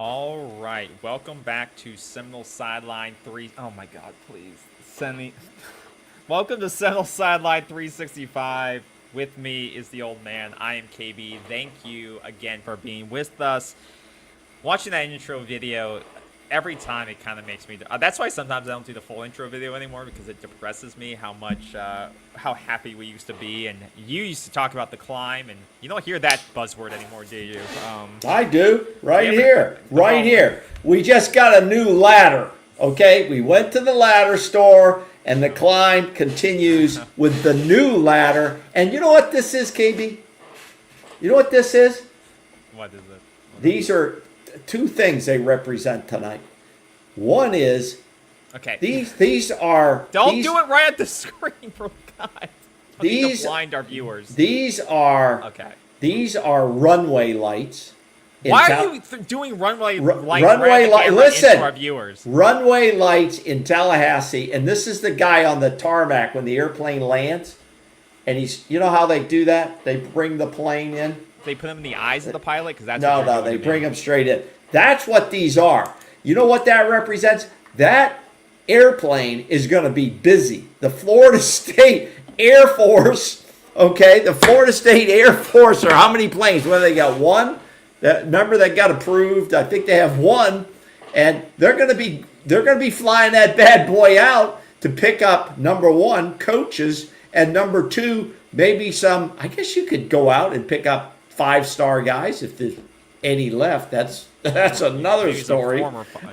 All right, welcome back to Seminole Sideline 3. Oh my God, please send me. Welcome to Seminole Sideline 365. With me is the old man. I am KB. Thank you again for being with us. Watching that intro video, every time it kind of makes me. That's why sometimes I don't do the full intro video anymore, because it depresses me how much, how happy we used to be. And you used to talk about the climb, and you don't hear that buzzword anymore, do you? I do. Right here. We just got a new ladder. Okay, we went to the ladder store, and the climb continues with the new ladder. And you know what this is, KB? You know what this is? What is it? These are two things they represent tonight. One is these are don't do it right at the screen, for God. These to blind our viewers. These are runway lights. Why are you doing runway lights? Listen, to our viewers. Runway lights in Tallahassee, and this is the guy on the tarmac when the airplane lands, and you know how they do that? They bring the plane in. They put them in the eyes of the pilot, because that's they bring them straight in. That's what these are. You know what that represents? That airplane is going to be busy. The Florida State Air Force, the Florida State Air Force, or how many planes? Well, they got one. Remember, that got approved. I think they have one, and they're going to be flying that bad boy out to pick up, number one, coaches, and number two, maybe some. I guess you could go out and pick up 5-star guys if there's any left. That's another story.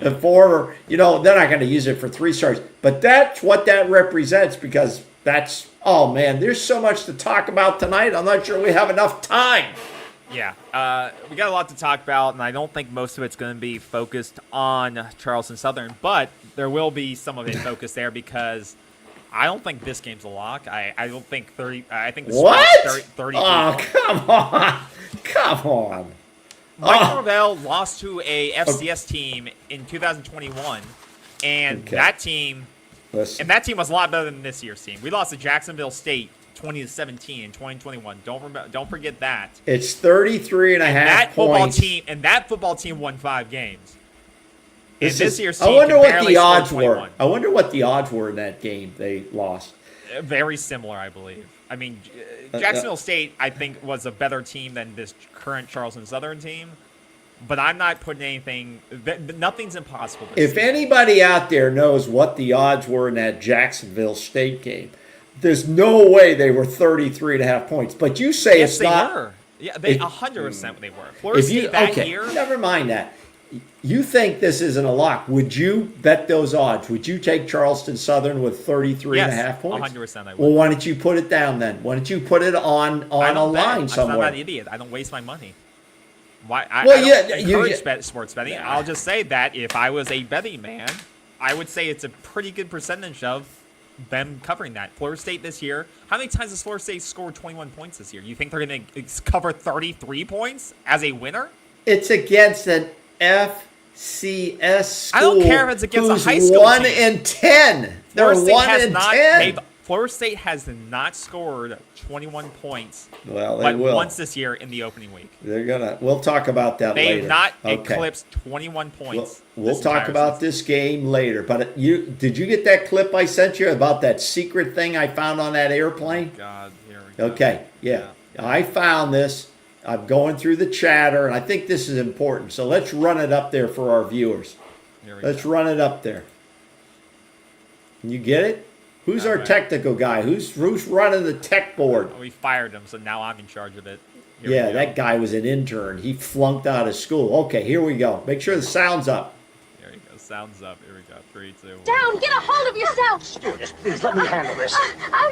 The former, they're not going to use it for 3 stars, but that's what that represents, because that's, oh man, there's so much to talk about tonight. I'm not sure we have enough time. Yeah, we got a lot to talk about, and I don't think most of it's going to be focused on Charleston Southern, but there will be some of it focused there, because I don't think this game's a lock. I don't think 30. I think the what? 30. Oh, come on. Mike Norvell lost to a FCS team in 2021, and that team was a lot better than this year's team. We lost to Jacksonville State 20-17 in 2021. Don't forget that. It's 33 and a half points. That football team won 5 games. And this year's I team wonder what the odds 21. were. I wonder what the odds were in that game they lost. Very similar, I believe. I mean, Jacksonville State, I think, was a better team than this current Charleston Southern team. But I'm not putting anything. Nothing's impossible. If anybody out there knows what the odds were in that Jacksonville State game, there's no way they were 33 and a half points. But you say it's not. Were. Yeah, 100% they were. Florida State that year. Never mind that. You think this isn't a lock. Would you bet those odds? Would you take Charleston Southern with 33 and a half points? 100% I would. Well, why don't you put it down then? Why don't you put it on a line somewhere? I'm not an idiot. I don't waste my money. Why? I don't encourage sports betting. Yeah. I'll just say that if I was a betting man, I would say it's a pretty good percentage of them covering that. Florida State this year, how many times has Florida State scored 21 points this year? You think they're going to cover 33 points as a winner? It's against an FCS school. I don't care if it's against a high school 1 in 10. They're 1 in 10. Florida State has not scored 21 points. Well, they will once this year in the opening week. We'll talk about that later. They've not eclipsed 21 points. We'll talk about this game later. But did you get that clip I sent you about that secret thing I found on that airplane? Oh God, here we go. Okay, yeah. I found this. I'm going through the chatter, and I think this is important. So let's run it up there for our viewers. Let's run it up there. Can you get it? Who's our technical guy? Who's running the tech board? We fired him, so now I'm in charge of it. Yeah, that guy was an intern. He flunked out of school. Okay, here we go. Make sure the sound's up. There we go. Sound's up. Here we go. 3, 2, 1. Down! Get a hold of yourself! Stewardess, please let me handle this. Calm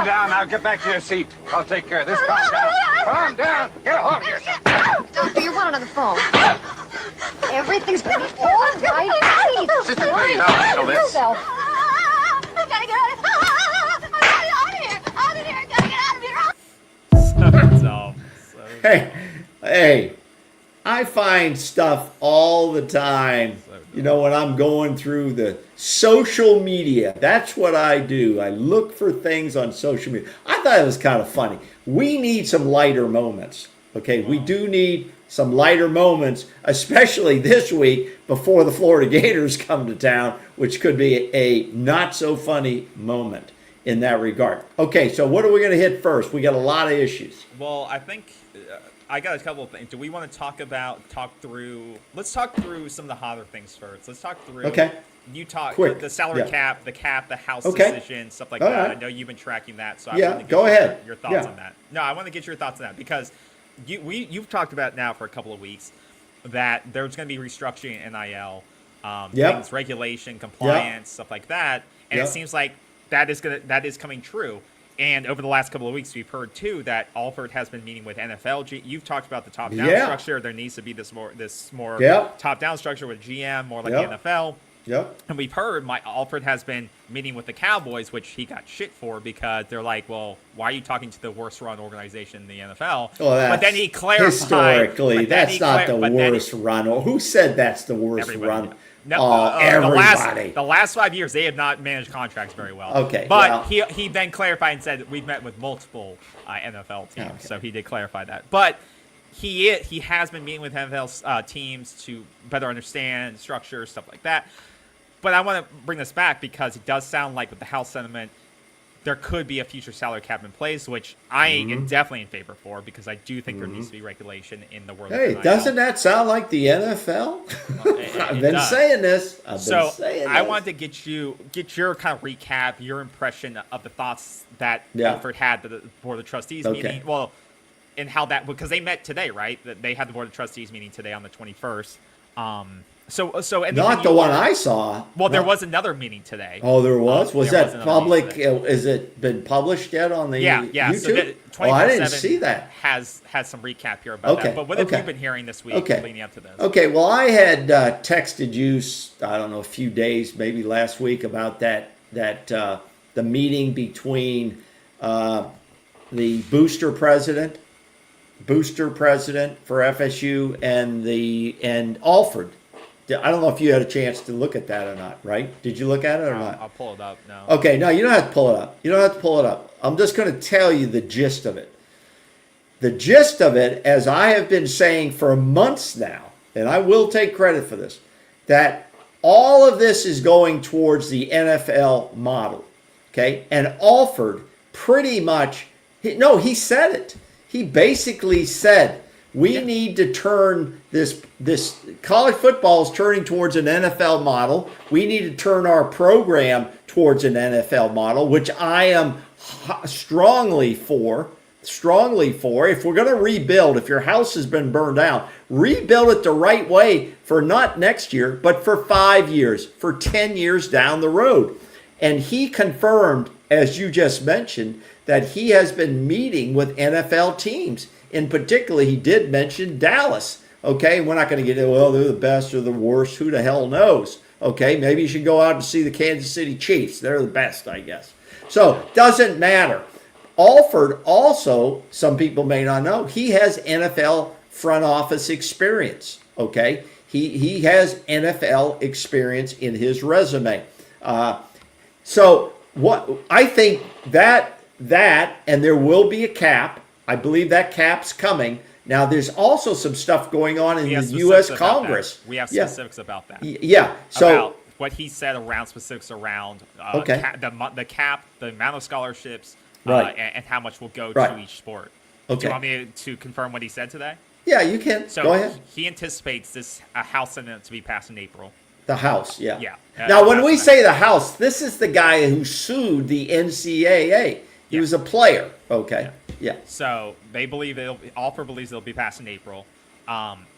down. Now get back to your seat. I'll take care of this. Calm down. Calm down. Get a hold of yourself. Doctor, you're running on the phone. Everything's gonna be all right. Please. Sister, please, I'll handle this. I gotta get out of here. Out of here. Gotta get out of here. Hey, I find stuff all the time. When I'm going through the social media, that's what I do. I look for things on social media. I thought it was kind of funny. We need some lighter moments. Okay, we do need some lighter moments, especially this week before the Florida Gators come to town, which could be a not so funny moment in that regard. Okay, so what are we going to hit first? We got a lot of issues. Well, I think I got a couple of things. Do we want to talk through? Let's talk through some of the hotter things first. Let's talk through. Okay. You talk Quick. the salary Yeah. cap, the House Okay. decision, stuff like All that. right. I know you've been tracking that, so Yeah, I want to get go ahead. your thoughts Yeah. on that. No, I want to get your thoughts on that because you've talked about now for a couple of weeks that there's going to be restructuring in NIL, Yep. things, regulation, compliance, stuff like that, and Yep. it seems like that is coming true. And over the last couple of weeks, we've heard too that Alford has been meeting with NFL. You've talked about the top-down Yeah. structure. There needs to be this more Yep. top-down structure with GM, more like Yep. the NFL. Yep. And we've heard Alford has been meeting with the Cowboys, which he got shit for because they're like, well, why are you talking to the worst-run organization in the NFL? Well, but then he clarified. Historically, but then that's he not the but then worst run. Who said that's the worst everybody run? did. No, Everybody. the last 5 years, they have not managed contracts very well. Okay, But well. he then clarified and said, we've met with multiple NFL teams. Okay. So he did clarify that. But he has been meeting with NFL teams to better understand structure, stuff like that. But I want to bring this back because it does sound like with the House sentiment, there could be a future salary cap in place, which I am definitely in favor for because I do think there needs to be regulation in the world. Hey, of NIL. doesn't that sound like the NFL? I've been does. saying this. So I wanted to get your kind of recap, your impression of the thoughts that Yeah. Alford had at the Board of Trustees Okay. meeting. Well, and how that because they met today, right? They had the Board of Trustees meeting today on the 21st. So anything Not the you one want- I saw. Well, there No. was another meeting today. Oh, there was? Was there was that another public? meeting Is it been published yet on the Yeah. YouTube? So that Oh, I didn't 24/7 see that. Has some recap here about Okay, that. But what have okay. you been hearing this week Okay. leading up to this? Okay, well, I had texted you, I don't know, a few days, maybe last week, about that the meeting between the booster president for FSU and Alford. I don't know if you had a chance to look at that or not, right? Did you look at it or not? I'll pull it up now. Okay, no, you don't have to pull it up. You don't have to pull it up. I'm just going to tell you the gist of it. The gist of it, as I have been saying for months now, and I will take credit for this, that all of this is going towards the NFL model. Okay? And Alford pretty much, he said it. He basically said, we need to turn this college football is turning towards an NFL model. We need to turn our program towards an NFL model, which I am strongly for. If we're going to rebuild, if your house has been burned down, rebuild it the right way for not next year, but for 5 years, for 10 years down the road. And he confirmed, as you just mentioned, that he has been meeting with NFL teams. In particular, he did mention Dallas. Okay, we're not going to get it, well, they're the best or the worst. Who the hell knows? Okay, maybe you should go out and see the Kansas City Chiefs. They're the best, I guess. So, doesn't matter. Alford also, some people may not know, he has NFL front office experience. Okay, he has NFL experience in his resume. So what I think that and there will be a cap. I believe that cap's coming. Now there's also some stuff going on in the U.S. Congress. We have specifics about that. Yeah. So about what he said around specifics around the cap, the amount of scholarships, Right. And how much will go Right. to each sport. Okay. Do you want me to confirm what he said today? Yeah, you can. So Go ahead. he anticipates this House Senate to be passed in April. The House, yeah. Yeah. Now, when we that's say the House, this is the guy who sued the NCAA. He Yeah. was a player. Okay. Yeah. So they believe Alford believes it'll be passed in April.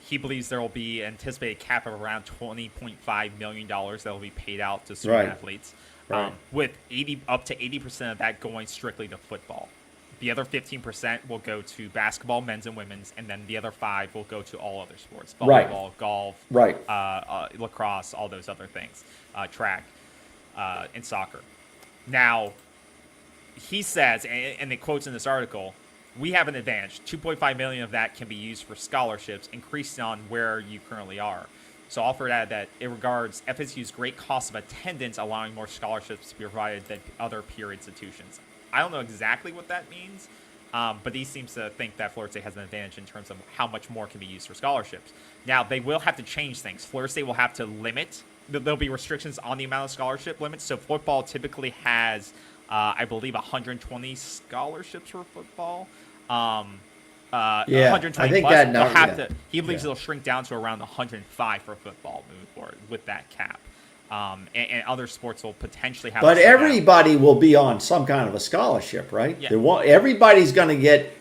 He believes there will be an anticipated cap of around $20.5 million that will be paid out to student Right. athletes, Right. with up to 80% of that going strictly to football. The other 15% will go to basketball, men's and women's, and then the other 5% will go to all other sports: Right. volleyball, golf, Right. lacrosse, all those other things, track, and soccer. Now, he says, and it quotes in this article, we have an advantage. 2.5 million of that can be used for scholarships, increased on where you currently are. So Alford added that it regards FSU's great cost of attendance, allowing more scholarships to be provided than other peer institutions. I don't know exactly what that means, But he seems to think that Florida State has an advantage in terms of how much more can be used for scholarships. Now, they will have to change things. Florida State will have to limit. There'll be restrictions on the amount of scholarship limits. So football typically has, I believe, 120 scholarships for football. Yeah, 120 I think plus. that They'll have yeah. to. He believes it'll shrink down to around 105 for football moving forward with that cap. And other sports will potentially have. But to slow down. everybody will be on some kind of a scholarship, right? Yeah. Everybody's going to get.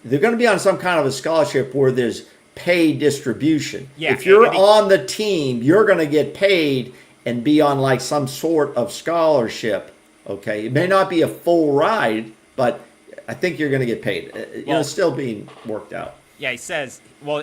They're going to be on some kind of a scholarship where there's pay distribution. Yeah, if you're and on the team, you're going to get paid and be on like some sort of scholarship. Okay, it may not be a full ride, but I think you're going to get paid. It's still being worked out. Yeah, he says. Well,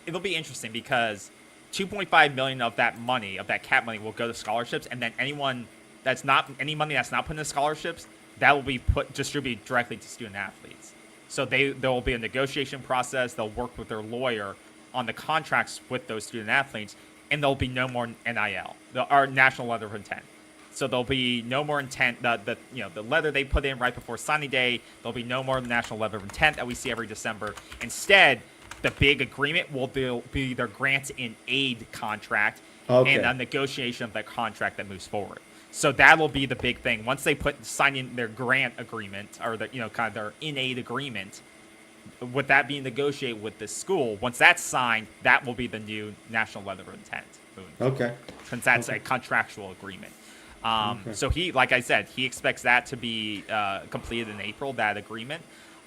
it'll be interesting because 2.5 million of that money, of that cap money, will go to scholarships, and then any money that's not put into scholarships, that will be distributed directly to student athletes. So there will be a negotiation process. They'll work with their lawyer on the contracts with those student athletes, and there'll be no more NIL, our national letter of intent. So there'll be no more intent. The letter they put in right before signing day. There'll be no more national letter of intent that we see every December. Instead, the big agreement will be their grants in aid contract and a negotiation of that contract that moves forward. So that'll be the big thing. Once they sign in their grant agreement or kind of their in aid agreement, with that being negotiated with the school, once that's signed, that will be the new national letter of intent. Okay. Since that's a contractual agreement. So like I said, he expects that to be completed in April, that agreement.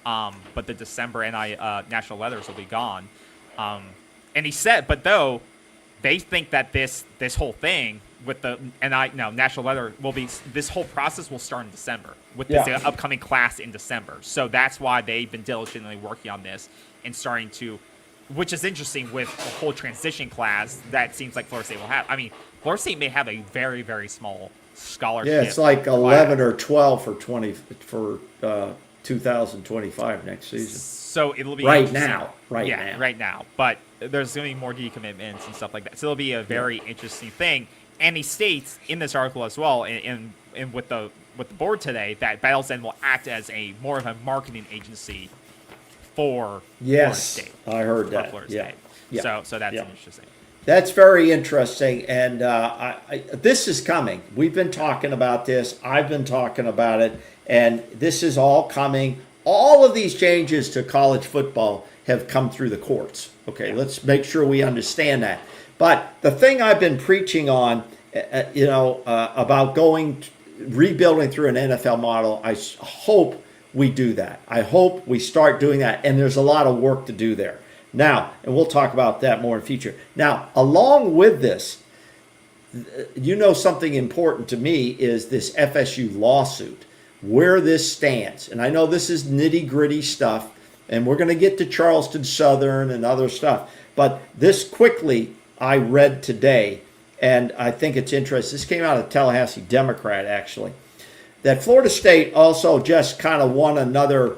But the December national letters will be gone. And he said, but though they think that this whole thing with the national letter will be, this whole process will start in December with this upcoming class in December. So that's why they've been diligently working on this and starting to, which is interesting with the whole transition class that seems like Florida State will have. I mean, FloridaTate may have a very, very small scholarship. Yeah, it's like 11 or 12 for 2025 next season. So it'll be right now. But there's going to be more decommitments and stuff like that. So it'll be a very interesting thing. And he states in this article as well, and with the board today, that Battle's End will act as more of a marketing agency for Florida State. I heard that. Florida State. So that's interesting. That's very interesting, and this is coming. We've been talking about this. I've been talking about it, and this is all coming. All of these changes to college football have come through the courts. Okay, let's make sure we understand that. But the thing I've been preaching on, about rebuilding through an NFL model, I hope we do that. I hope we start doing that, and there's a lot of work to do there. Now, and we'll talk about that more in future. Now, along with this, something important to me is this FSU lawsuit, where this stands. And I know this is nitty-gritty stuff, and we're going to get to Charleston Southern and other stuff. But this quickly I read today, and I think it's interesting. This came out of Tallahassee Democrat, actually, that Florida State also just kind of won another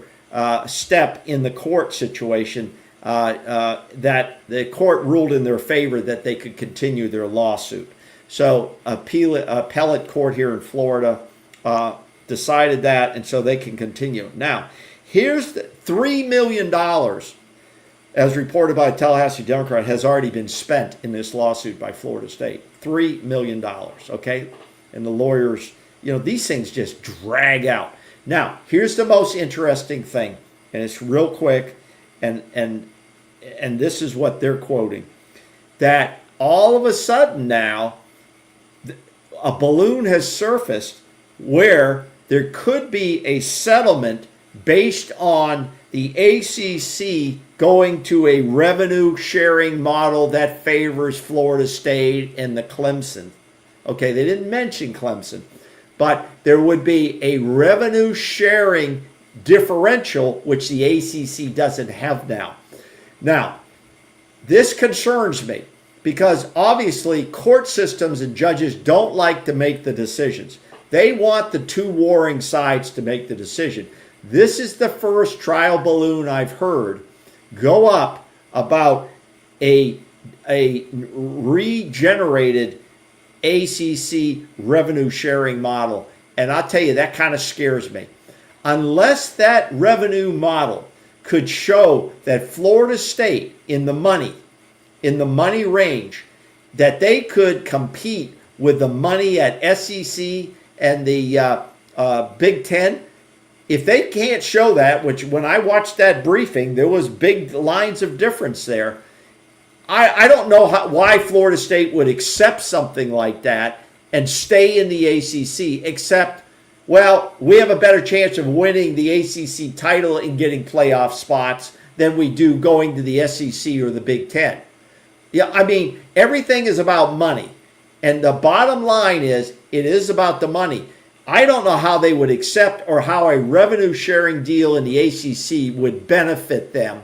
step in the court situation, that the court ruled in their favor that they could continue their lawsuit. So appellate court here in Florida decided that, and so they can continue. Now, here's the $3 million, as reported by Tallahassee Democrat, has already been spent in this lawsuit by Florida State. $3 million, okay? And the lawyers, these things just drag out. Now, here's the most interesting thing, and it's real quick, and this is what they're quoting, that all of a sudden now, a balloon has surfaced where there could be a settlement based on the ACC going to a revenue sharing model that favors Florida State and the Clemson. Okay, they didn't mention Clemson, but there would be a revenue sharing differential, which the ACC doesn't have now. Now, this concerns me because obviously court systems and judges don't like to make the decisions. They want the two warring sides to make the decision. This is the first trial balloon I've heard go up about a regenerated ACC revenue sharing model. And I'll tell you, that kind of scares me. Unless that revenue model could show that Florida State in the money range, that they could compete with the money at SEC and the Big Ten. If they can't show that, which when I watched that briefing, there was big lines of difference there. I don't know why Florida State would accept something like that and stay in the ACC, except, well, we have a better chance of winning the ACC title and getting playoff spots than we do going to the SEC or the Big Ten. Yeah, I mean, everything is about money. And the bottom line is, it is about the money. I don't know how they would accept or how a revenue sharing deal in the ACC would benefit them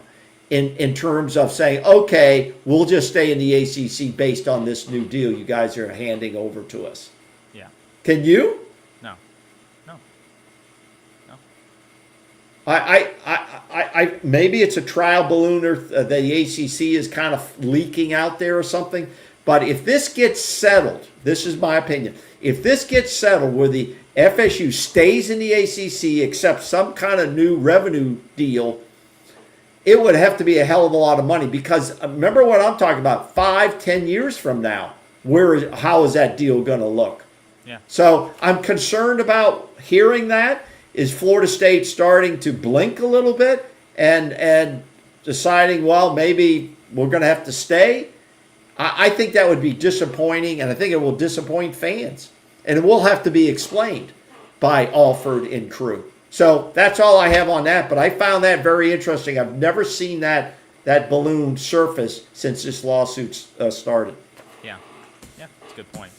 in terms of saying, okay, we'll just stay in the ACC based on this new deal you guys are handing over to us. Yeah. Can you? No. I maybe it's a trial balloon, or the ACC is kind of leaking out there or something. But if this gets settled, this is my opinion. If this gets settled where the FSU stays in the ACC, accepts some kind of new revenue deal, it would have to be a hell of a lot of money, because remember what I'm talking about, 5-10 years from now, how is that deal going to look? Yeah. So I'm concerned about hearing that. Is Florida State starting to blink a little bit and deciding, well, maybe we're going to have to stay? I think that would be disappointing, and I think it will disappoint fans. And it will have to be explained by Alford and crew. So that's all I have on that, but I found that very interesting. I've never seen that balloon surface since this lawsuit started. Yeah, that's a good point.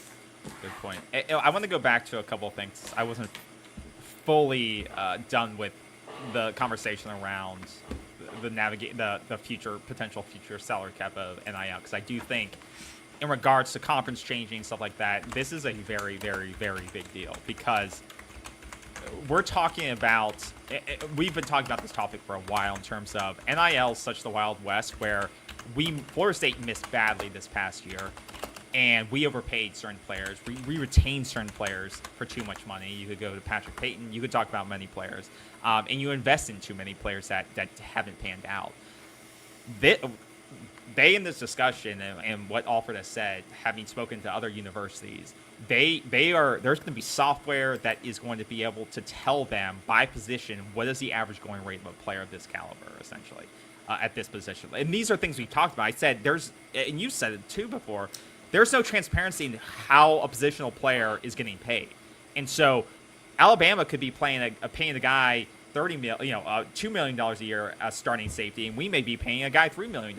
I want to go back to a couple of things. I wasn't fully done with the conversation around the potential future salary cap of NIL, because I do think, in regards to conference changing, stuff like that, this is a very, very, very big deal, because we're talking about, we've been talking about this topic for a while in terms of NIL is such the Wild West, where Florida State missed badly this past year, and we overpaid certain players. We retained certain players for too much money. You could go to Patrick Payton. You could talk about many players. And you invest in too many players that haven't panned out. They in this discussion, and what Alford has said, having spoken to other universities, there's going to be software that is going to be able to tell them by position what is the average going rate of a player of this caliber, essentially, at this position. And these are things we've talked about. I said and you said it too before, there's no transparency in how a positional player is getting paid. And so Alabama could be paying a guy $2 million a year as starting safety, and we may be paying a guy $3 million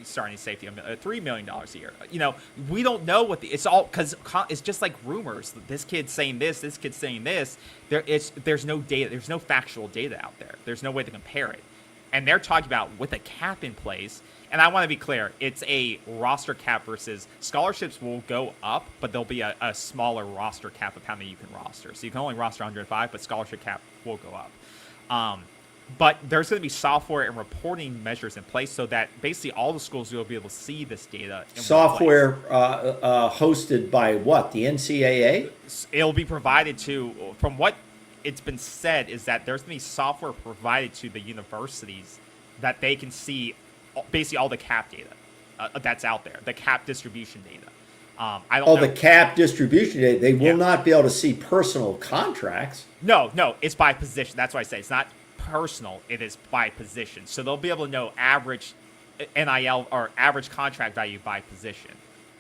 starting safety, $3 million a year. We don't know it's all, because it's just like rumors. This kid's saying this kid's saying this. There's no data. There's no factual data out there. There's no way to compare it. And they're talking about with a cap in place. And I want to be clear, it's a roster cap versus scholarships will go up, but there'll be a smaller roster cap of how many you can roster. So you can only roster 105, but scholarship cap will go up. But there's going to be software and reporting measures in place so that basically all the schools will be able to see this data. Software hosted by what? The NCAA? It'll be provided from what it's been said, is that there's going to be software provided to the universities that they can see basically all the cap data that's out there, the cap distribution data. I don't know. The cap distribution data. They will not be able to see personal contracts. No, it's by position. That's why I say it's not personal. It is by position. So they'll be able to know average NIL or average contract value by position.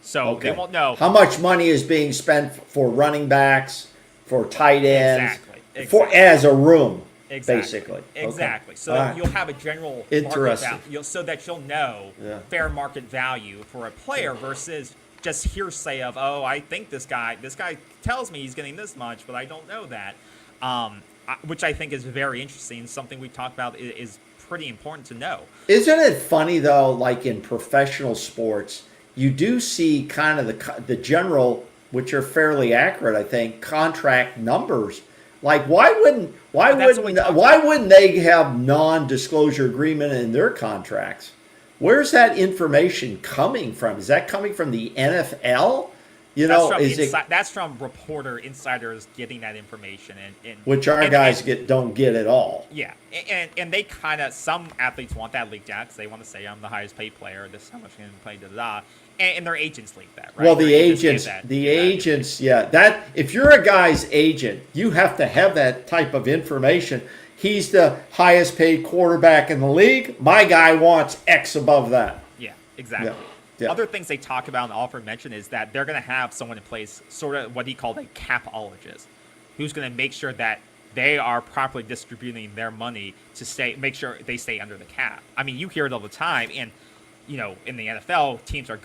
So they won't know how much money is being spent for running backs, for tight ends, exactly. As a room. Exactly. Basically. So you'll have a general market value, so that you'll know fair market value for a player versus just hearsay of, I think this guy tells me he's getting this much, but I don't know that. Which I think is very interesting. Something we talked about is pretty important to know. Isn't it funny though, like in professional sports, you do see kind of the general, which are fairly accurate, I think, contract numbers. Like why wouldn't they have non-disclosure agreement in their contracts? Where's that information coming from? Is that coming from the NFL? You That's know, from is it, that's from reporter insiders getting that information, and which our guys don't get at all. Yeah, and they kind of, some athletes want that leaked out because they want to say I'm the highest paid player. This is how much I'm going to play. And their agents leak that, right? Well, Their agents, yeah. That if you're a guy's agent, you have to have that type of information. He's the highest paid quarterback in the league. My guy wants X above that. Yeah, exactly. Yeah. Other things they talk about and Alfred mentioned is that they're going to have someone in place, sort of what he called a capologist, who's going to make sure that they are properly distributing their money to make sure they stay under the cap. I mean, you hear it all the time, and you know, in the NFL, teams are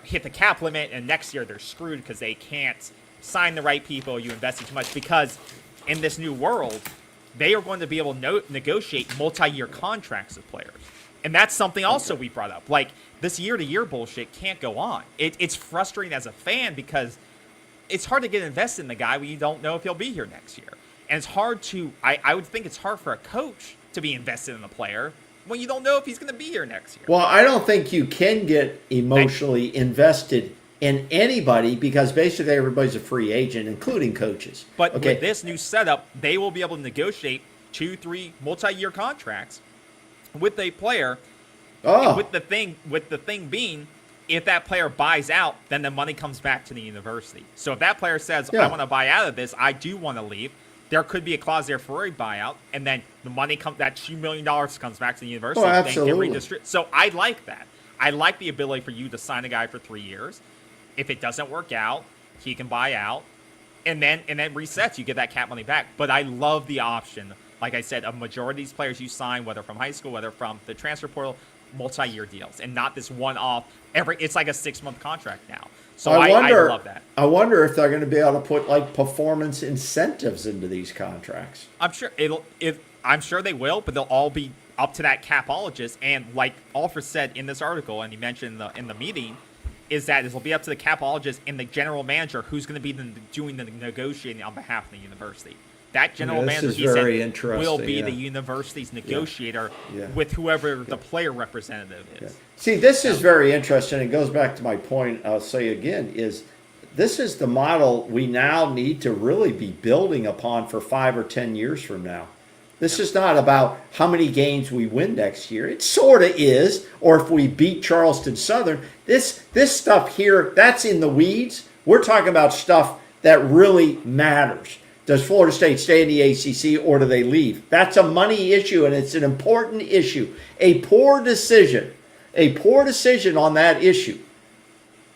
hit the cap limit, and next year they're screwed because they can't sign the right people. You invested too much, because in this new world, they are going to be able to negotiate multi-year contracts with players. And that's something also we brought up. Like, this year-to-year bullshit can't go on. It's frustrating as a fan because it's hard to get invested in the guy when you don't know if he'll be here next year. And it's hard to, I would think it's hard for a coach to be invested in a player when you don't know if he's going to be here next year. Well, I don't think you can get emotionally invested in anybody because basically everybody's a free agent, including coaches. But with this new setup, they will be able to negotiate 2-3 multi-year contracts with a player. Oh. With the thing being, if that player buys out, then the money comes back to the university. So if that player says, I want to buy out of this, I do want to leave, there could be a clause there for a buyout, and then the money that $2 million comes back to the university. Oh, absolutely. So I like that. I like the ability for you to sign a guy for 3 years. If it doesn't work out, he can buy out, and then resets. You get that cap money back. But I love the option, like I said, a majority of these players you sign, whether from high school, whether from the transfer portal, multi-year deals, and not this one-off. It's like a 6-month contract now. So I love that. I wonder if they're going to be able to put like performance incentives into these contracts. I'm sure they will, but they'll all be up to that capologist. And like Alfred said in this article, and he mentioned in the meeting, is that it'll be up to the capologist and the general manager who's going to be doing the negotiating on behalf of the university. That general manager, he said, will be the university's negotiator with whoever the player representative is. Yeah. See, this is very interesting. It goes back to my point, I'll say again, is this is the model we now need to really be building upon for 5 or 10 years from now. This is not about how many games we win next year. It sort of is, or if we beat Charleston Southern. This stuff here, that's in the weeds. We're talking about stuff that really matters. Does Florida State stay in the ACC or do they leave? That's a money issue, and it's an important issue. A poor decision on that issue.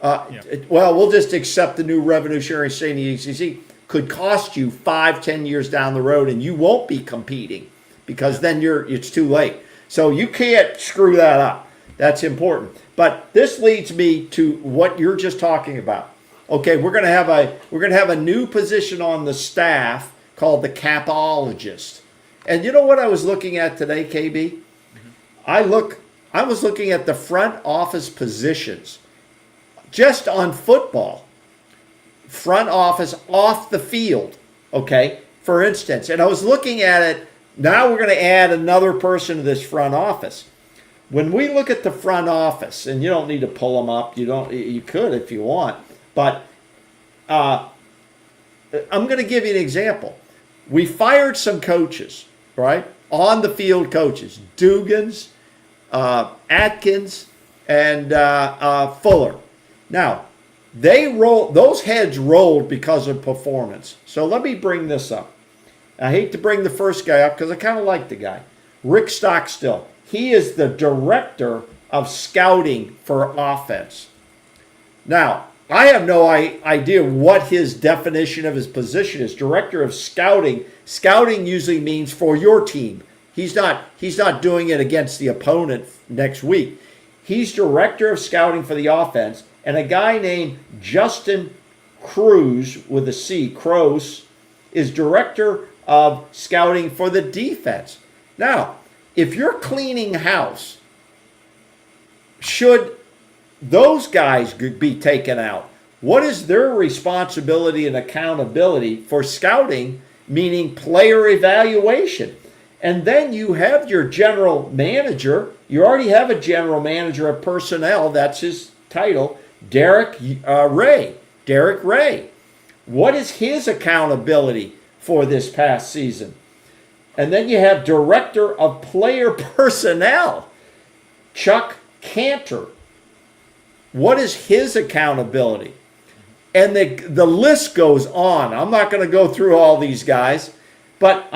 Well, we'll just accept the new revenue sharing stay in the ACC. Could cost you 5-10 years down the road, and you won't be competing because then it's too late. So you can't screw that up. That's important. But this leads me to what you're just talking about. Okay, we're gonna have a new position on the staff called the capologist. And you know what I was looking at today, KB? Mm-hmm. I was looking at the front office positions just on football. Front office off the field, okay, for instance. And I was looking at it, now we're going to add another person to this front office. When we look at the front office, and you don't need to pull them up, you could if you want, but I'm going to give you an example. We fired some coaches, right, on the field coaches, Dugans, Atkins, and Fuller. Now, those heads rolled because of performance. So let me bring this up. I hate to bring the first guy up because I kind of like the guy. Rick Stockstill. He is the director of scouting for offense. Now, I have no idea what his definition of his position is. Director of scouting. Scouting usually means for your team. He's not doing it against the opponent next week. He's director of scouting for the offense. And a guy named Justin Cruz, with a C, Croce, is director of scouting for the defense. Now, if you're cleaning house, should those guys be taken out? What is their responsibility and accountability for scouting, meaning player evaluation? And then you have your general manager. You already have a general manager of personnel. That's his title. Derek Ray. Derek Ray. What is his accountability for this past season? And then you have Director of Player Personnel, Chuck Cantor. What is his accountability? And the list goes on. I'm not going to go through all these guys, but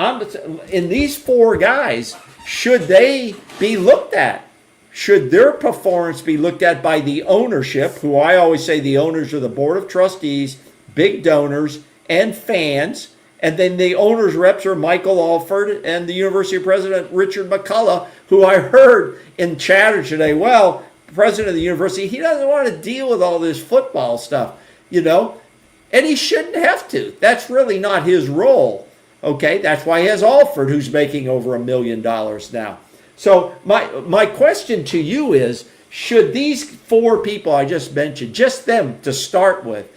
in these 4 guys, should they be looked at? Should their performance be looked at by the ownership, who I always say the owners are the board of trustees, big donors, and fans, and then the owners' reps are Michael Alford and the University president Richard McCullough, who I heard in chatter today, well, president of the university, he doesn't want to deal with all this football stuff, and he shouldn't have to. That's really not his role, okay? That's why he has Alford, who's making over $1 million now. So my question to you is, should these 4 people I just mentioned, just them to start with,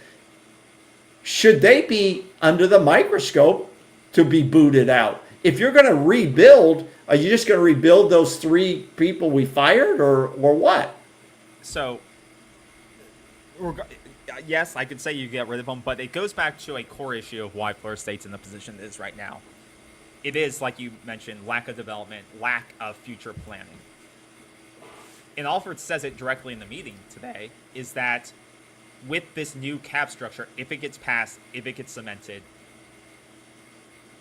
should they be under the microscope to be booted out? If you're going to rebuild, are you just going to rebuild those 3 people we fired, or what? So, yes, I could say you get rid of them, but it goes back to a core issue of why Florida State's in the position it is right now. It is, like you mentioned, lack of development, lack of future planning. And Alford says it directly in the meeting today, is that with this new cap structure, if it gets passed, if it gets cemented,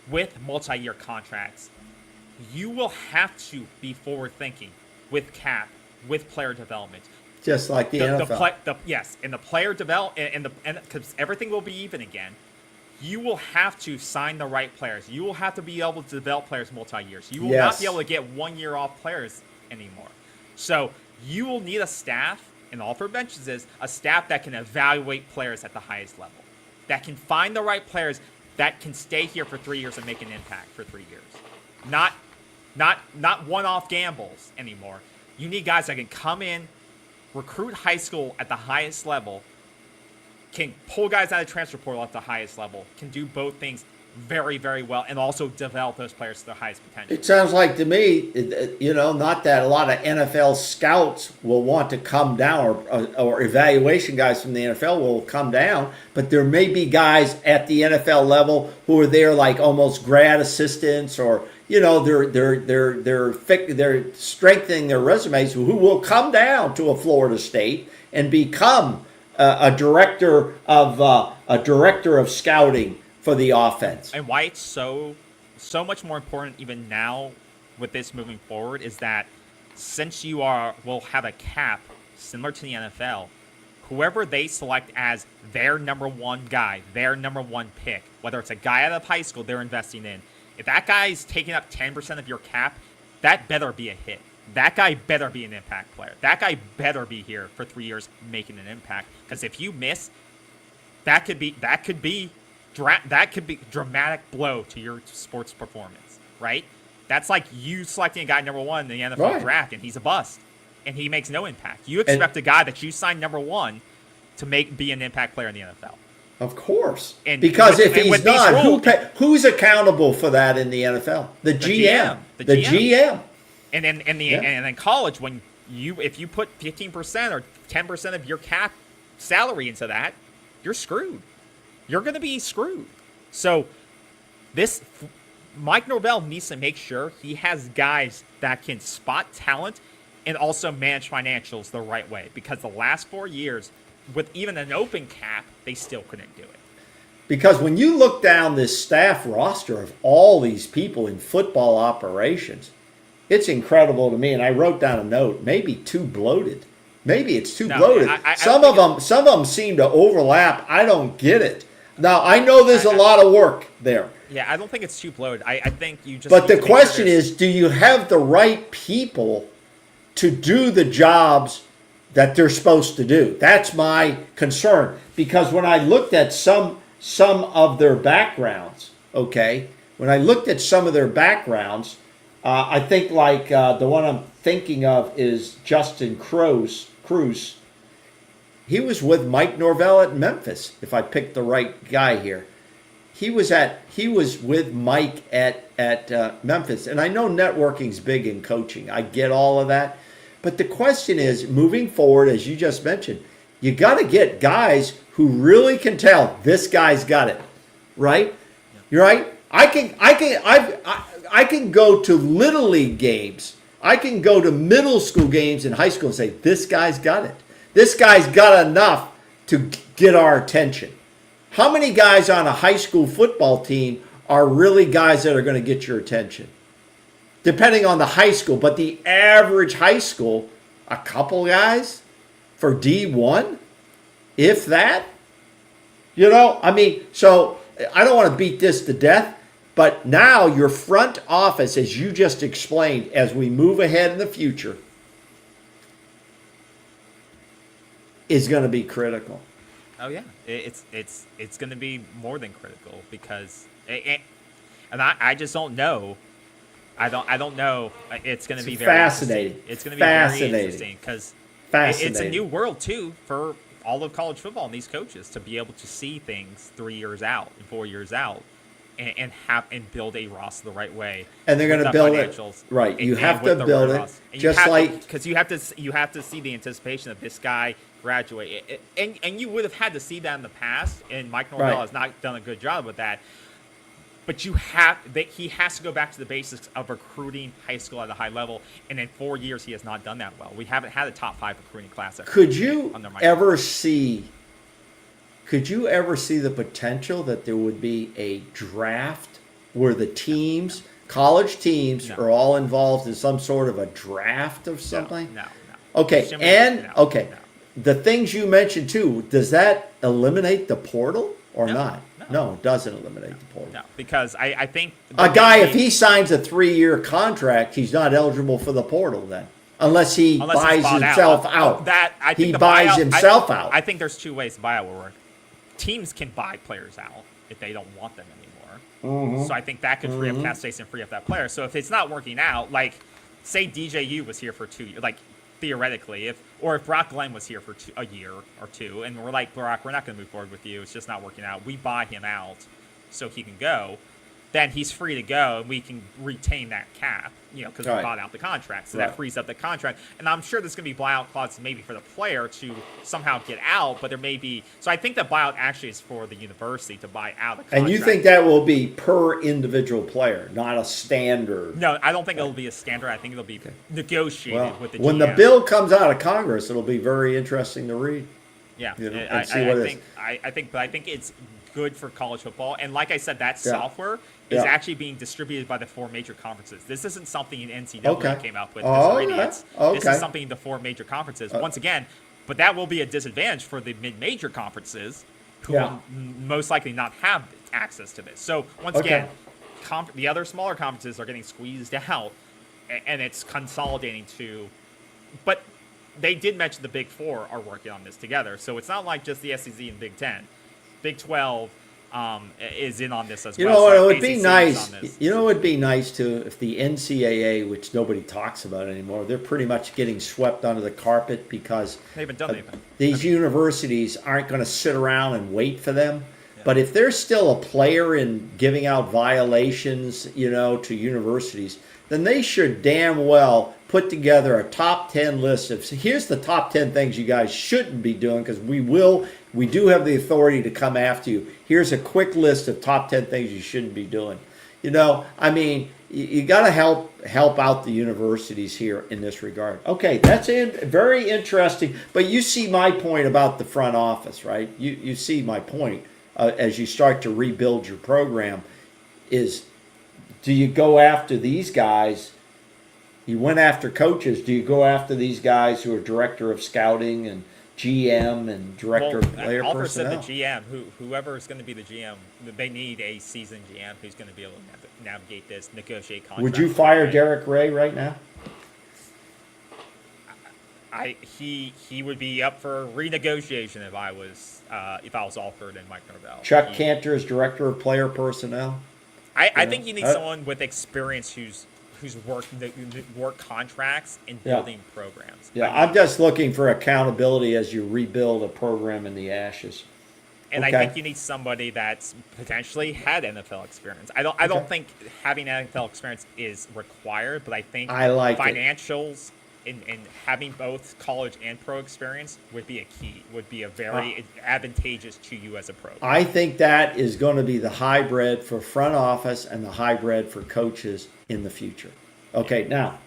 with multi-year contracts, you will have to be forward-thinking with cap, with player development. Just like the NFL. Yes, and the player development, and because everything will be even again, you will have to sign the right players. You will have to be able to develop players multi-years. You will not be able to get 1 year off players anymore. So you will need a staff, and Alford mentions this, a staff that can evaluate players at the highest level, that can find the right players that can stay here for 3 years and make an impact for 3 years. Not one-off gambles anymore. You need guys that can come in, recruit high school at the highest level, can pull guys out of transfer portal at the highest level, can do both things very, very well, and also develop those players to their highest potential. It sounds like to me, not that a lot of NFL scouts will want to come down, or evaluation guys from the NFL will come down, but there may be guys at the NFL level who are there like almost grad assistants, or they're strengthening their resumes, who will come down to a Florida State and become a director of scouting for the offense. And why it's so much more important even now with this moving forward is that since will have a cap similar to the NFL, whoever they select as their number 1 guy, their number 1 pick, whether it's a guy out of high school they're investing in, if that guy's taking up 10% of your cap, that better be a hit. That guy better be an impact player. That guy better be here for 3 years making an impact. Because if you miss, that could be dramatic blow to your sports performance, right? That's like you selecting a guy number 1 in the NFL draft, and he's a bust, and he makes no impact. You expect a guy that you signed number 1 to be an impact player in the NFL. Of course, because if he's not, who's accountable for that in the NFL? The GM. The GM. And in college, if you put 15% or 10% of your cap salary into that, you're screwed. You're going to be screwed. So Mike Norvell needs to make sure he has guys that can spot talent and also manage financials the right way. Because the last 4 years, with even an open cap, they still couldn't do it. Because when you look down this staff roster of all these people in football operations, it's incredible to me. And I wrote down a note, maybe too bloated. Maybe it's too bloated. Some of them seem to overlap. I don't get it. Now, I know there's a lot of work there. Yeah, I don't think it's too bloated. I think you just. But the question is, do you have the right people to do the jobs that they're supposed to do? That's my concern. Because when I looked at some of their backgrounds, I think like the one I'm thinking of is Justin Cruz. He was with Mike Norvell at Memphis, if I picked the right guy here. He was with Mike at Memphis. And I know networking's big in coaching. I get all of that. But the question is, moving forward, as you just mentioned, you got to get guys who really can tell this guy's got it, right? You're right. I can go to little league games. I can go to middle school games and high school and say this guy's got it. This guy's got enough to get our attention. How many guys on a high school football team are really guys that are going to get your attention? Depending on the high school, but the average high school, a couple guys for D1, if that. You know, I mean, so I don't want to beat this to death, but now your front office, as you just explained, as we move ahead in the future, is going to be critical. Oh yeah, it's going to be more than critical because, and I just don't know. I don't know. It's going to be very fascinating. It's going to be very interesting because it's a new world too for all of college football and these coaches to be able to see things 3 years out and 4 years out and build a roster the right way. And they're going to build it right. You have to build it just like because you have to see the anticipation of this guy graduate, and you would have had to see that in the past. And Mike Norvell has not done a good job with that. But he has to go back to the basics of recruiting high school at a high level, and in 4 years he has not done that well. We haven't had a top 5 recruiting class. Could you ever see the potential that there would be a draft where the teams, college teams, are all involved in some sort of a draft of something? No. Okay, the things you mentioned too, does that eliminate the portal or not? No, it doesn't eliminate the portal. No, because I think a guy, if he signs a 3-year contract, he's not eligible for the portal then, unless he buys himself out. He buys himself out. I think there's 2 ways the buyout will work. Teams can buy players out if they don't want them anymore. So I think that could free up cap space and free up that player. So if it's not working out, like say DJU was here for 2 years, like theoretically, if Brock Glenn was here for a year or 2, and we're like, Brock, we're not going to move forward with you. It's just not working out. We buy him out so he can go. Then he's free to go, and we can retain that cap, because we bought out the contract. So that frees up the contract. And I'm sure there's going to be buyout clauses maybe for the player to somehow get out, but there may be. So I think that buyout actually is for the university to buy out the contract. And you think that will be per individual player, not a standard? No, I don't think it'll be a standard. I think it'll be negotiated with the GM. When the bill comes out of Congress, it'll be very interesting to read. Yeah, I think it's good for college football. And like I said, that software is actually being distributed by the 4 major conferences. This isn't something NCAA came out with. This is something the 4 major conferences. Once again, but that will be a disadvantage for the mid-major conferences who will most likely not have access to this. So once again, the other smaller conferences are getting squeezed out, and it's consolidating to. But they did mention the Big 4 are working on this together. So it's not like just the SEC and Big 10. Big 12 is in on this as well. You know, it would be nice. You know, it would be nice too if the NCAA, which nobody talks about anymore, they're pretty much getting swept under the carpet because they haven't done anything. These universities aren't going to sit around and wait for them. Yeah. But if there's still a player in giving out violations, to universities, then they should damn well put together a top 10 list of, here's the top 10 things you guys shouldn't be doing, because we do have the authority to come after you. Here's a quick list of top 10 things you shouldn't be doing. You got to help out the universities here in this regard. Okay, that's very interesting. But you see my point about the front office, right? You see my point as you start to rebuild your program is, do you go after these guys? You went after coaches. Do you go after these guys who are director of scouting and GM and director of player personnel? Alfred said the GM, whoever is going to be the GM, they need a seasoned GM who's going to be able to navigate this, negotiate contracts. Would you fire Derek Ray right now? He would be up for renegotiation if I was Alford and Mike Norvell. Chuck Cantor is director of player personnel. I think you need someone with experience who's worked contracts and building programs. Yeah, I'm just looking for accountability as you rebuild a program in the ashes. And I think you need somebody that's potentially had NFL experience. I don't think having NFL experience is required, but I think financials and having both college and pro experience would be a key, would be a very advantageous to you as a pro. I think that is going to be the hybrid for front office and the hybrid for coaches in the future. Okay, now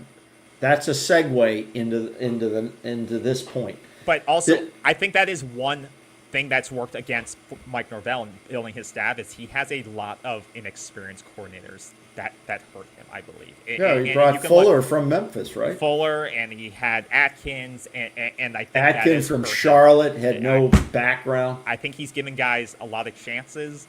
that's a segue into this point. But also, I think that is one thing that's worked against Mike Norvell in building his staff is he has a lot of inexperienced coordinators that hurt him, I believe. Yeah, he brought Fuller from Memphis, right? Fuller, and he had Atkins, and I think Atkins from Charlotte had no background. I think he's given guys a lot of chances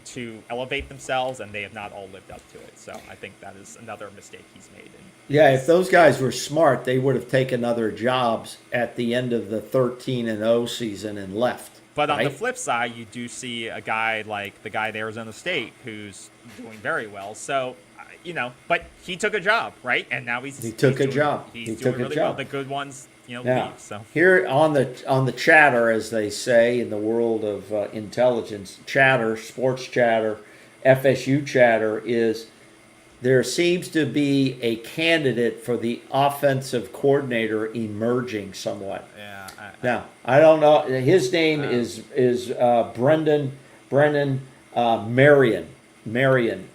to elevate themselves, and they have not all lived up to it. So I think that is another mistake he's made. Yeah, if those guys were smart, they would have taken other jobs at the end of the 13-0 season and left. But on the flip side, you do see a guy like the guy at Arizona State who's doing very well. So, but he took a job, right? And now he took a job. He's doing really well. The good ones, now, leave. So here on the chatter, as they say in the world of intelligence, chatter, sports chatter, FSU chatter is there seems to be a candidate for the offensive coordinator emerging somewhat. Yeah. Now, I don't know. His name is Brendan Marion, Marion.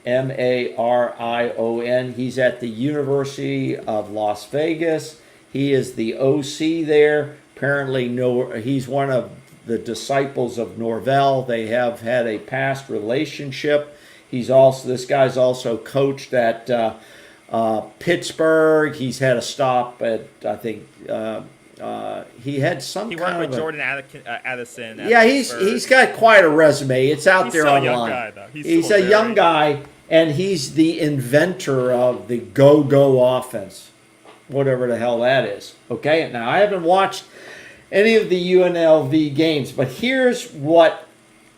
He's at the University of Las Vegas. He is the OC there. Apparently, he's one of the disciples of Norvell. They have had a past relationship. This guy's also coached at Pittsburgh. He's had a stop at, I think, he had some. He kind worked with of Jordan Addison. Yeah, he's got quite a resume. It's out there online. Young guy, though. He's a young guy, and he's the inventor of the go-go offense, whatever the hell that is. Okay, now I haven't watched any of the UNLV games, but here's what.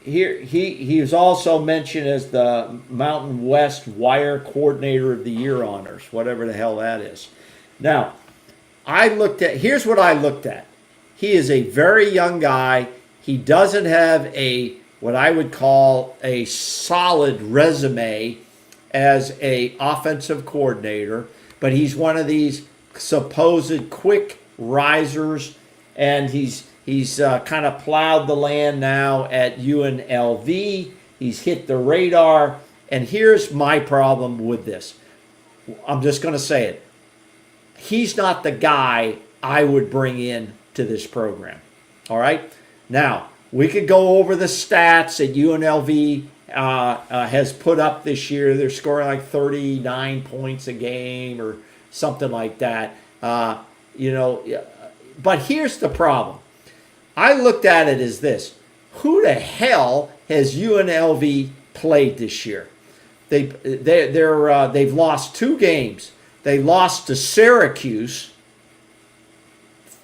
He was also mentioned as the Mountain West Wire Coordinator of the Year honors, whatever the hell that is. Now, here's what I looked at. He is a very young guy. He doesn't have what I would call a solid resume as a offensive coordinator, but he's one of these supposed quick risers, and he's kind of plowed the land now at UNLV. He's hit the radar, and here's my problem with this. I'm just going to say it. He's not the guy I would bring in to this program. All right? Now, we could go over the stats that UNLV has put up this year. They're scoring like 39 points a game or something like that. But here's the problem. I looked at it as this. Who the hell has UNLV played this year? They've lost 2 games. They lost to Syracuse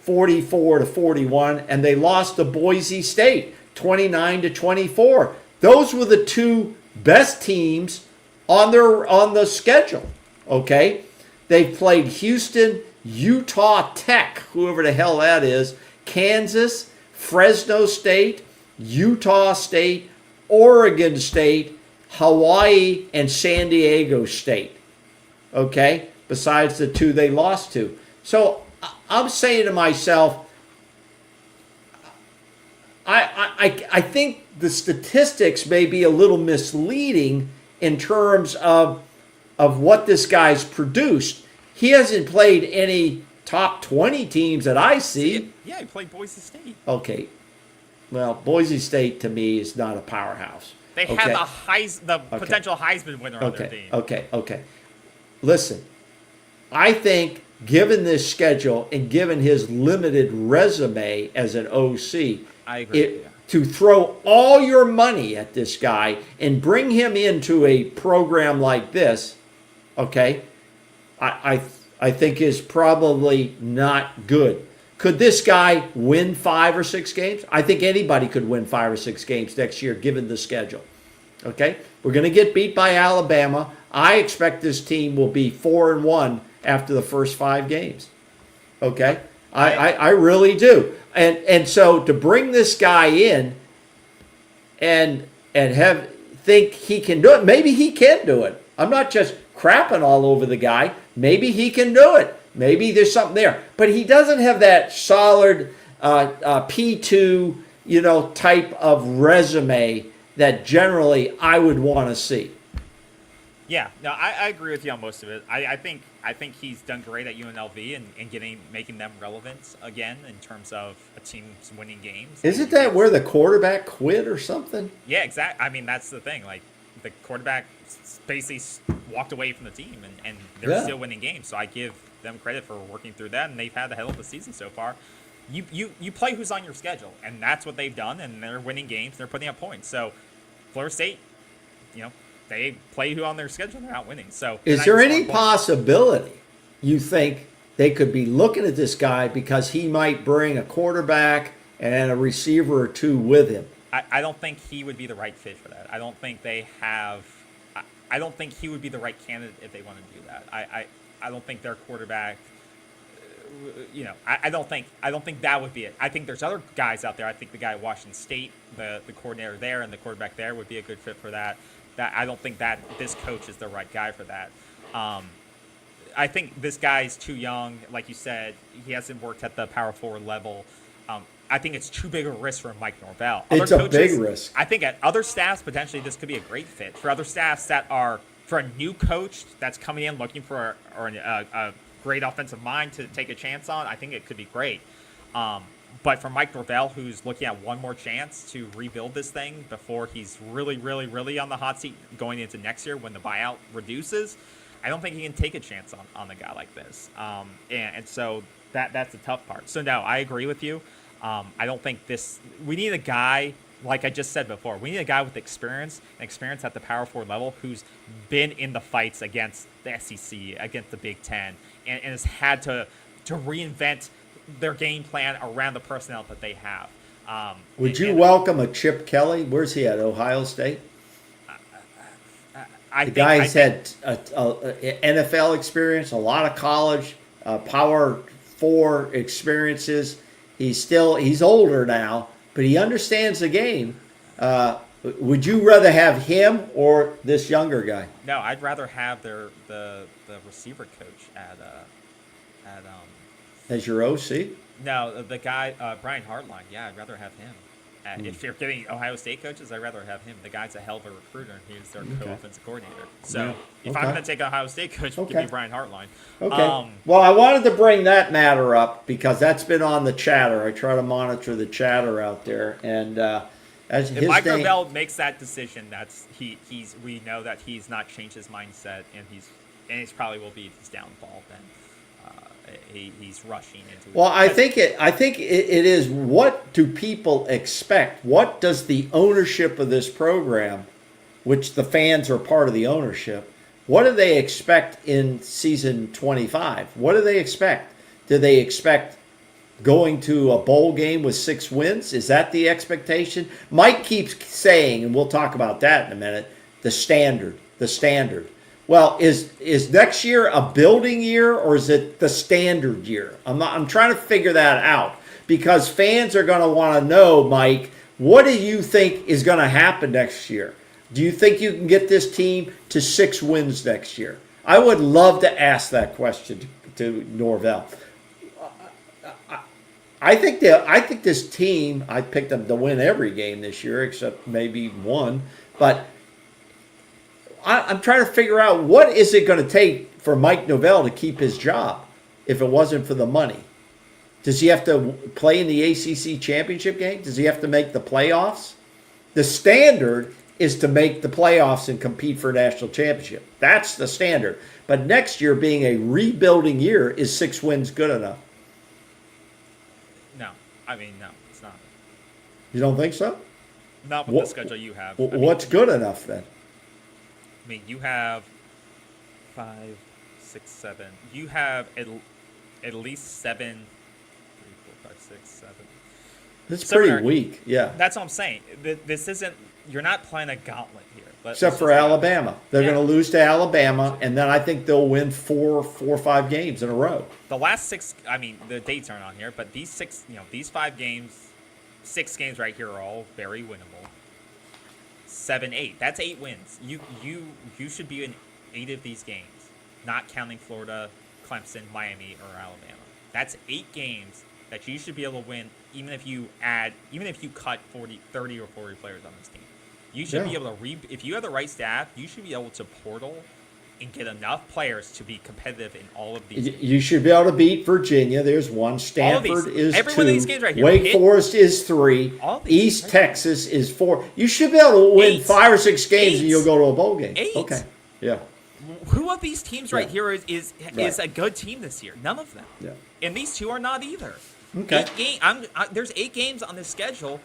44-41, and they lost to Boise State 29-24. Those were the 2 best teams on the schedule. Okay, they've played Houston, Utah Tech, whoever the hell that is, Kansas, Fresno State, Utah State, Oregon State, Hawaii, and San Diego State. Okay, besides the 2 they lost to. So I'm saying to myself, I think the statistics may be a little misleading in terms of what this guy's produced. He hasn't played any top 20 teams that I see. Yeah, he played Boise State. Okay. Well, Boise State to me is not a powerhouse. They have the potential Heisman winner on their team. Okay. Listen, I think given this schedule and given his limited resume as an OC, I agree. To throw all your money at this guy and bring him into a program like this, okay, I think is probably not good. Could this guy win 5 or 6 games? I think anybody could win 5 or 6 games next year given the schedule. Okay? We're going to get beat by Alabama. I expect this team will be 4-1 after the first 5 games. Okay? I really do. And so to bring this guy in and think he can do it, maybe he can do it. I'm not just crapping all over the guy. Maybe he can do it. Maybe there's something there. But he doesn't have that solid P2, type of resume that generally I would want to see. Yeah, no, I agree with you on most of it. I think he's done great at UNLV and making them relevant again in terms of a team's winning games. Isn't that where the quarterback quit or something? Yeah, exactly. I mean, that's the thing. Like, the quarterback basically walked away from the team, and they're still winning games. So I give them credit for working through that, and they've had a hell of a season so far. You play who's on your schedule, and that's what they've done, and they're winning games. They're putting up points. So Florida State, they play who on their schedule, they're not winning. So is there any possibility you think they could be looking at this guy because he might bring a quarterback and a receiver or two with him? I don't think he would be the right fit for that. I don't think they have. I don't think he would be the right candidate if they want to do that. I don't think their quarterback. I don't think that would be it. I think there's other guys out there. I think the guy at Washington State, the coordinator there, and the quarterback there would be a good fit for that. That I don't think that this coach is the right guy for that. I think this guy's too young. Like you said, he hasn't worked at the power forward level. I think it's too big a risk for Mike Norvell. It's a big risk. I think at other staffs, potentially this could be a great fit. For other staffs that are, for a new coach that's coming in looking for a great offensive mind to take a chance on, I think it could be great. But for Mike Norvell, who's looking at one more chance to rebuild this thing before he's really, really, really on the hot seat going into next year when the buyout reduces, I don't think he can take a chance on a guy like this. And so that's the tough part. So, no, I agree with you. I don't think we need a guy, like I just said before, we need a guy with experience at the power forward level who's been in the fights against the SEC, against the Big Ten, and has had to reinvent their game plan around the personnel that they have. Would you welcome a Chip Kelly? Where's he at? Ohio State? The guy's had NFL experience, a lot of college, Power 4 experiences. He's older now, but he understands the game. Would you rather have him or this younger guy? No, I'd rather have the receiver coach at as your OC? No, the guy Brian Hartline. Yeah, I'd rather have him. If you're getting Ohio State coaches, I'd rather have him. The guy's a hell of a recruiter, and he's their co-offensive coordinator. So if I'm going to take an Ohio State coach, give me Brian Hartline. Okay. Well, I wanted to bring that matter up because that's been on the chatter. I try to monitor the chatter out there, and if Mike Norvell makes that decision, we know that he's not changed his mindset, and he's probably will be his downfall. Then he's rushing into. Well, I think it is. What do people expect? What does the ownership of this program, which the fans are part of the ownership, what do they expect in season 25? What do they expect? Do they expect going to a bowl game with 6 wins? Is that the expectation? Mike keeps saying, and we'll talk about that in a minute, the standard. Well, is next year a building year or is it the standard year? I'm trying to figure that out because fans are going to want to know, Mike, what do you think is going to happen next year? Do you think you can get this team to 6 wins next year? I would love to ask that question to Norvell. I think this team, I picked them to win every game this year except maybe one, but I'm trying to figure out what is it going to take for Mike Norvell to keep his job if it wasn't for the money. Does he have to play in the ACC championship game? Does he have to make the playoffs? The standard is to make the playoffs and compete for a national championship. That's the standard. But next year being a rebuilding year, is 6 wins good enough? No, it's not. You don't think so? Not with the schedule you have. What's good enough then? I mean, you have 5, 6, 7. You have at least 7. 3, 4, 5, 6, 7. It's pretty weak. Yeah. That's what I'm saying. This isn't. You're not playing a gauntlet here. Except for Alabama. They're going to lose to Alabama, and then I think they'll win 4 or 5 games in a row. The last 6. The dates aren't on here, but these 5 games, 6 games right here are all very winnable. 7, 8. That's 8 wins. You should be in 8 of these games, not counting Florida Clemson, Miami, or Alabama. That's 8 games that you should be able to win, even if you cut 30 or 40 players on this team. You should be able to if you have the right staff, you should be able to portal and get enough players to be competitive in all of these games. You should be able to beat Virginia. There's 1. Stanford is 2. Every one of these games right here. Wake Forest is 3. East Texas is 4. You should be able to win 5 or 6 games and you'll go to a bowl game. 8. Okay. Yeah. Who of these teams right here is a good team this year? None of them. Yeah. And these 2 are not either. Okay. There's 8 games on this schedule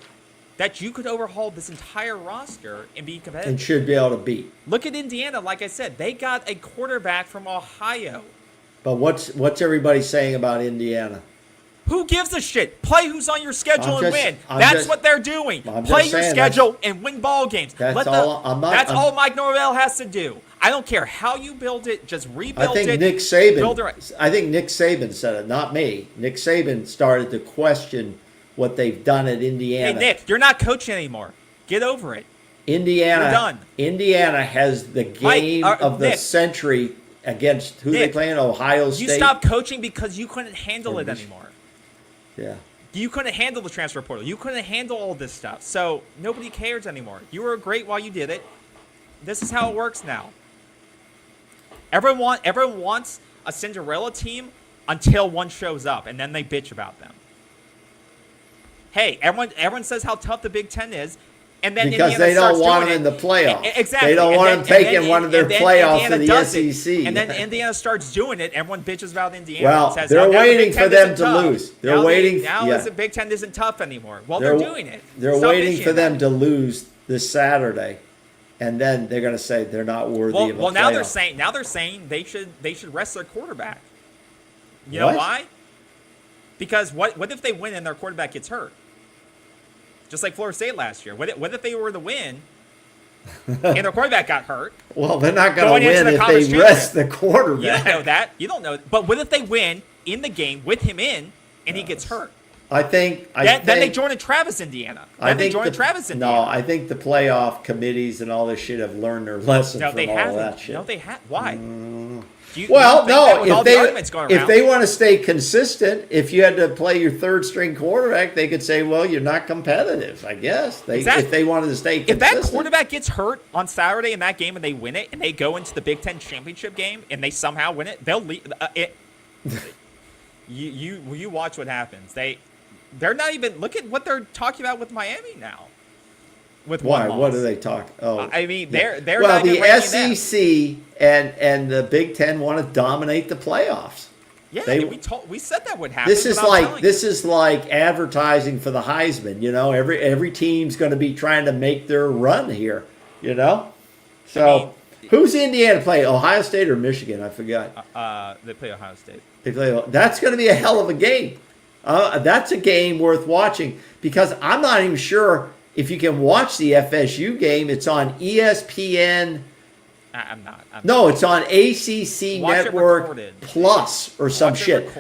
that you could overhaul this entire roster and be competitive. And should be able to beat. Look at Indiana. Like I said, they got a quarterback from Ohio. But what's everybody saying about Indiana? Who gives a shit? Play who's on your schedule and win. That's what they're doing. Play your schedule and win ball games. That's all Mike Norvell has to do. I don't care how you build it. Just rebuild it. I think Nick Saban said it, not me. Nick Saban started to question what they've done at Indiana. Hey, Nick, you're not coaching anymore. Get over it. Indiana, you're done. Indiana has the game of the century against who they playing? Ohio State. You stopped coaching because you couldn't handle it anymore. Yeah. You couldn't handle the transfer portal. You couldn't handle all this stuff. So nobody cares anymore. You were great while you did it. This is how it works now. Everyone wants a Cinderella team until one shows up, and then they bitch about them. Hey, everyone says how tough the Big Ten is, and then because Indiana they don't starts want doing them in the playoffs. Exactly. They don't want them taking one of their playoffs to the SEC. SEC. And then Indiana starts doing it. Everyone bitches about Indiana. Well, and says, they're waiting the for them to lose. Now the Big Ten isn't tough anymore. Well, they're doing it. They're waiting for them to lose this Saturday, and then they're going to say they're not worthy of a playoff. Well, now they're saying they should rest their quarterback. You know why? Because what if they win and their quarterback gets hurt? Just like Florida State last year. What if they were to win and their quarterback got hurt? Well, they're not going to win if they rest the quarterback. You don't know that. You don't know. But what if they win in the game with him in and he gets hurt? I think then they join Travis, Indiana. No, I think the playoff committees and all this shit have learned their lesson from all that shit. No, they have. Why? If they want to stay consistent, if you had to play your third string quarterback, they could say, well, you're not competitive, I guess. If they wanted to stay consistent. If that quarterback gets hurt on Saturday in that game and they win it and they go into the Big Ten championship game and they somehow win it, they'll leave. You watch what happens. They're not even, look at what they're talking about with Miami now. With why? One what do they talk? Oh, I mean, they're well, not the SEC and the Big Ten want to dominate the playoffs. Yeah, we said that would happen. This is like advertising for the Heisman. You know, every team's going to be trying to make their run here. You know, so who's Indiana play? Ohio State or Michigan? I forgot. They play Ohio State. That's going to be a hell of a game. That's a game worth watching because I'm not even sure. If you can watch the FSU game, it's on ESPN. I'm not. It's on ACC Network Plus or some shit.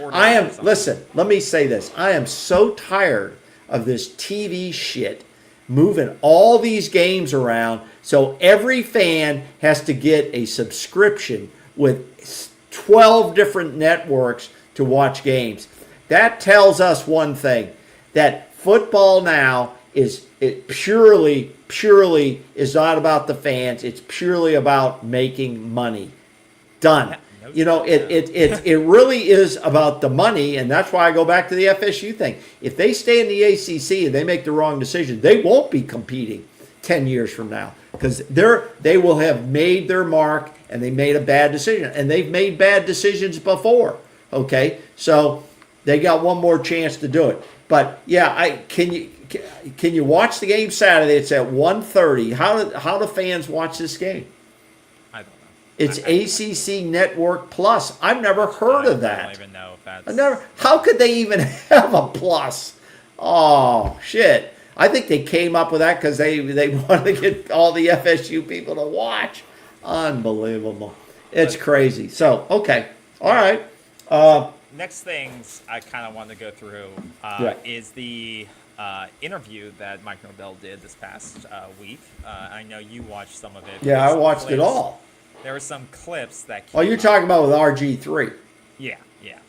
Listen, let me say this. I am so tired of this TV shit moving all these games around so every fan has to get a subscription with 12 different networks to watch games. That tells us one thing, that football now it purely is not about the fans. It's purely about making money. Done. You know, it really is about the money, and that's why I go back to the FSU thing. If they stay in the ACC and they make the wrong decision, they won't be competing 10 years from now because they will have made their mark and they made a bad decision, and they've made bad decisions before. Okay, so they got one more chance to do it. But yeah, can you watch the game Saturday? It's at 1:30. How do fans watch this game? I don't know. It's ACC Network Plus. I've never heard of that. I don't even know if that's. How could they even have a plus? Oh shit! I think they came up with that because they wanted to get all the FSU people to watch. Unbelievable! It's crazy. So okay, all right. Next things I kind of want to go through is the interview that Mike Norvell did this past week. I know you watched some of it. Yeah, I watched it all. There were some clips that you're talking about with RG3. Yeah.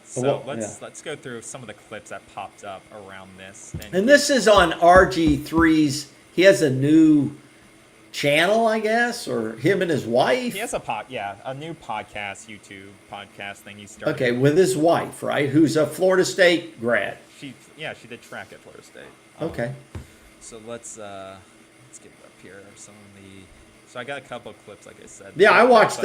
So Well, let's go through some of the clips that popped up around this. And this is on RG3's. He has a new channel, I guess, or him and his wife. He has a new YouTube podcast thing he started. Okay, with his wife, right? Who's a Florida State grad. She did track at Florida State. Okay. So let's get it up here. Some of the. So I got a couple of clips, like I said. Yeah, I watched.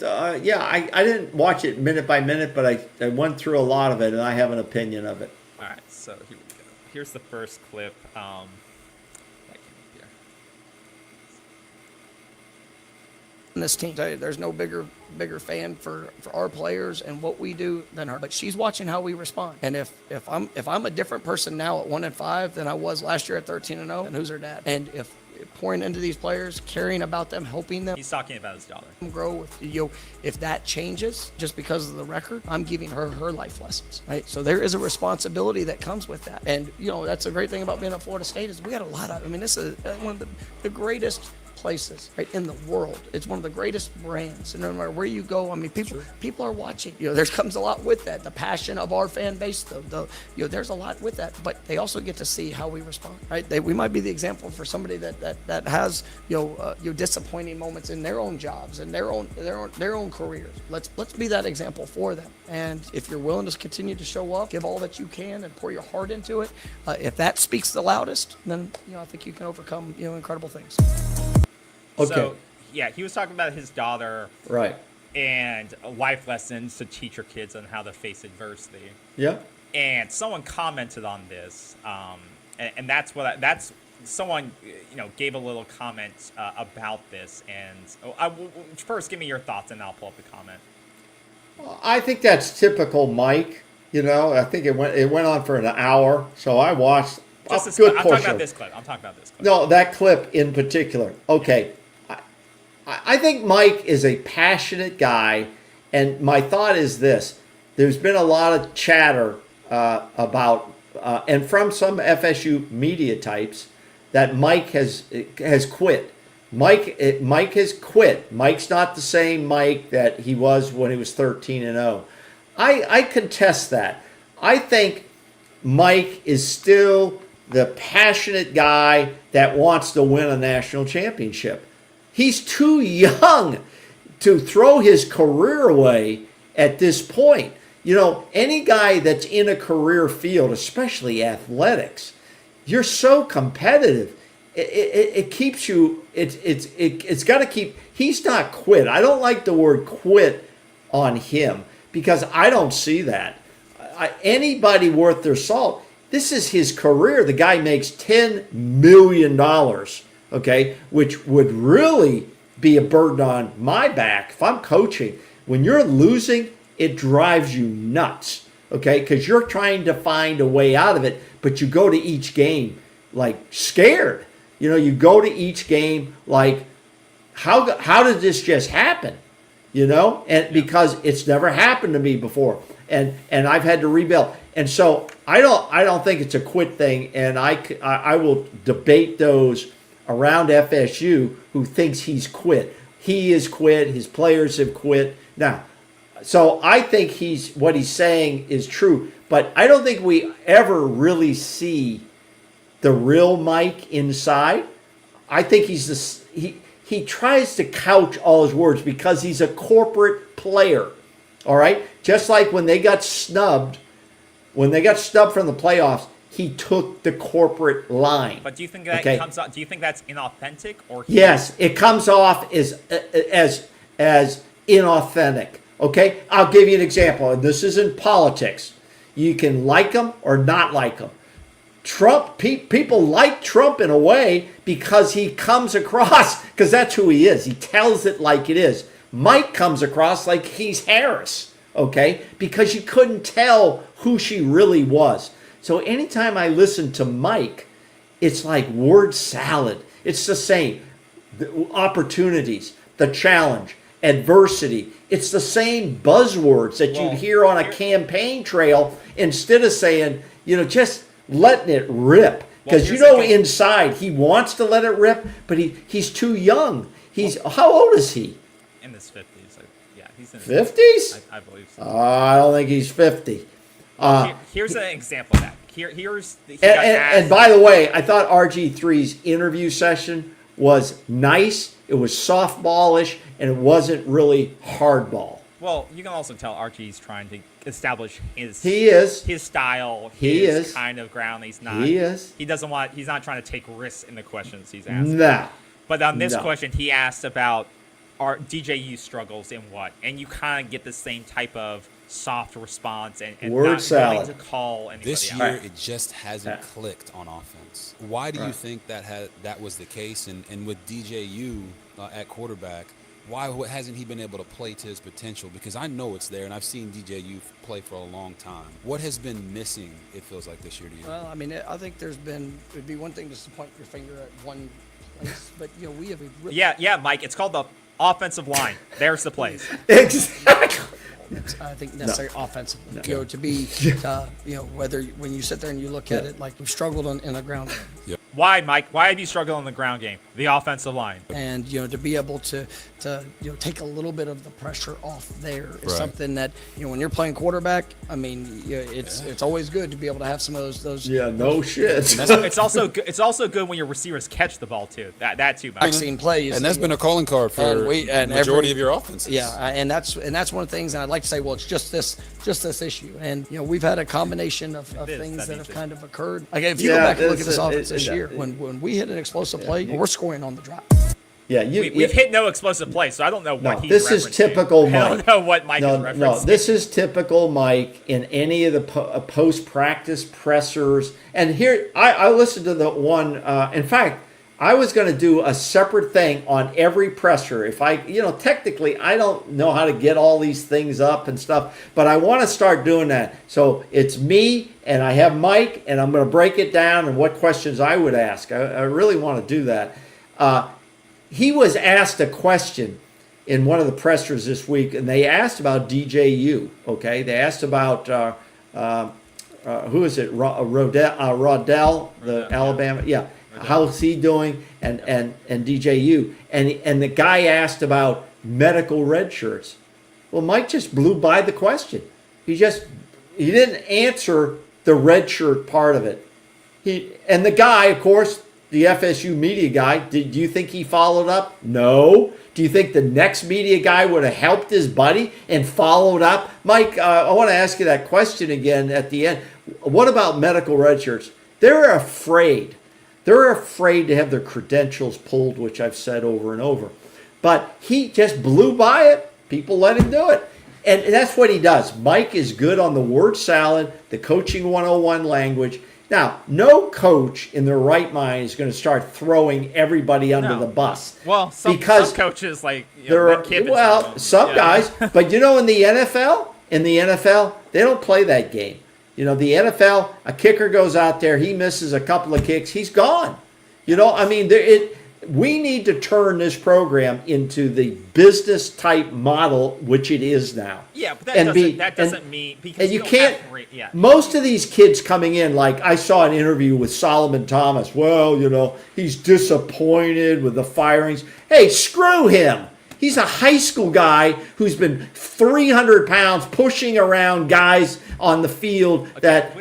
I didn't watch it minute by minute, but I went through a lot of it, and I have an opinion of it. All right, so here we go. Here's the first clip. That came up here. This team, there's no bigger fan for our players and what we do than her. But she's watching how we respond. And if I'm a different person now at 1-5 than I was last year at 13-0, then who's her dad? And if pouring into these players, caring about them, helping them. He's talking about his daughter. Grow. If that changes just because of the record, I'm giving her life lessons, right? So there is a responsibility that comes with that. And, that's a great thing about being at Florida State is we got a lot of, this is one of the greatest places, right, in the world. It's one of the greatest brands, and no matter where you go, people are watching. There comes a lot with that. The passion of our fan base, there's a lot with that. But they also get to see how we respond, right? We might be the example for somebody that has disappointing moments in their own jobs and their own careers. Let's be that example for them. And if you're willing to continue to show up, give all that you can, and pour your heart into it, if that speaks the loudest, then I think you can overcome incredible things. Okay. So, yeah, he was talking about his daughter. Right. And life lessons to teach your kids on how to face adversity. Yeah. And someone commented on this, and that's someone gave a little comment about this. And first, give me your thoughts, and I'll pull up the comment. I think that's typical Mike. I think it went on for an hour, so I watched a good portion. I'm talking about this clip. No, that clip in particular. Okay. I think Mike is a passionate guy, and my thought is this. There's been a lot of chatter about, and from some FSU media types, that Mike has quit. Mike has quit. Mike's not the same Mike that he was when he was 13-0. I contest that. I think Mike is still the passionate guy that wants to win a national championship. He's too young to throw his career away at this point. Any guy that's in a career field, especially athletics, you're so competitive. It keeps you. It's got to keep. He's not quit. I don't like the word quit on him because I don't see that. Anybody worth their salt. This is his career. The guy makes $10 million. Okay, which would really be a burden on my back if I'm coaching. When you're losing, it drives you nuts, okay, because you're trying to find a way out of it, but you go to each game like scared. You go to each game like, how did this just happen? And because it's never happened to me before, and I've had to rebuild. And so I don't think it's a quit thing, and I will debate those around FSU who thinks he's quit. He is quit. His players have quit. Now, so I think what he's saying is true, but I don't think we ever really see the real Mike inside. I think he tries to couch all his words because he's a corporate player. All right? Just like when they got snubbed from the playoffs, he took the corporate line. But do you think that comes off? Do you think that's inauthentic, or yes, it comes off as inauthentic? Okay, I'll give you an example, and this isn't politics. You can like him or not like him. Trump, people like Trump in a way because he comes across, because that's who he is. He tells it like it is. Mike comes across like he's Harris, okay, because you couldn't tell who she really was. So anytime I listen to Mike, it's like word salad. It's the same. The opportunities, the challenge, adversity. It's the same buzzwords that you'd hear on a campaign trail instead of saying, just letting it rip. Because inside he wants to let it rip, but he's too young. How old is he? In his 50s. Yeah, He's in his 50s? I believe so. I don't think he's 50. Here's an example of that. Here's he got And asked- by the way, I thought RG3's interview session was nice. It was softballish, and it wasn't really hardball. Well, you can also tell Archie's trying to establish his his style, his kind of ground. He's not. He is. He doesn't want. He's not trying to take risks in the questions he's asking. No. But on this No. question, he asked about our DJU struggles in what, and you kind of get the same type of soft response and Word not salad. willing to call anybody This out. year, it just hasn't clicked on offense. Why do you think that was the case? And with DJU at quarterback, why hasn't he been able to play to his potential? Because I know it's there, and I've seen DJU play for a long time. What has been missing, it feels like, this year to you? Well, I mean, I think it'd be one thing just to point your finger at one place, but, you know, we have a really Yeah, Mike. It's called the offensive line. There's the place. Exactly. I think necessary offensively. You know, to be, you know, when you sit there and you look at it, like we've struggled in the ground game. Why, Mike? Why have you struggled in the ground game? The offensive line. And, you know, to be able to you know, take a little bit of the pressure off there is something that, you know, when you're playing quarterback, I mean, it's always good to be able to have some of those. Yeah, no shit. It's also good when your receivers catch the ball too. That too, Mike. Vaccine plays, And that's been a calling card for the majority of your offenses. Yeah, and that's one of the things. And I'd like to say, well, it's just this issue. And you know, we've had a combination of things that have kind of occurred. Like if you go back and look at this offense this year, when we hit an explosive play, we're scoring on the drop. Yeah, we've hit no explosive play, so I don't know what he's this is referencing. typical Mike. I don't know what Mike is referencing. No, this is typical Mike in any of the post-practice pressers. And here, I listened to the one. In fact, I was going to do a separate thing on every presser. If technically, I don't know how to get all these things up and stuff, but I want to start doing that. So it's me, and I have Mike, and I'm going to break it down and what questions I would ask. I really want to do that. He was asked a question in one of the pressers this week, and they asked about DJU. Okay, they asked about who is it? Rodell, the Alabama. Yeah, how's he doing? And DJU, and the guy asked about medical red shirts. Well, Mike just blew by the question. He didn't answer the red shirt part of it. And the guy, of course, the FSU media guy, do you think he followed up? No. Do you think the next media guy would have helped his buddy and followed up? Mike, I want to ask you that question again at the end. What about medical red shirts? They're afraid. They're afraid to have their credentials pulled, which I've said over and over. But he just blew by it. People let him do it. And that's what he does. Mike is good on the word salad, the coaching 101 language. Now, no coach in their right mind is going to start throwing everybody under the bus. Well, some coaches like some guys, but in the NFL, they don't play that game. The NFL, a kicker goes out there, he misses a couple of kicks, he's gone. We need to turn this program into the business type model, which it is now. Yeah, but that doesn't mean because you can't. Yeah. Most of these kids coming in, like I saw an interview with Solomon Thomas. Well, he's disappointed with the firings. Hey, screw him. He's a high school guy who's been 300 pounds pushing around guys on the field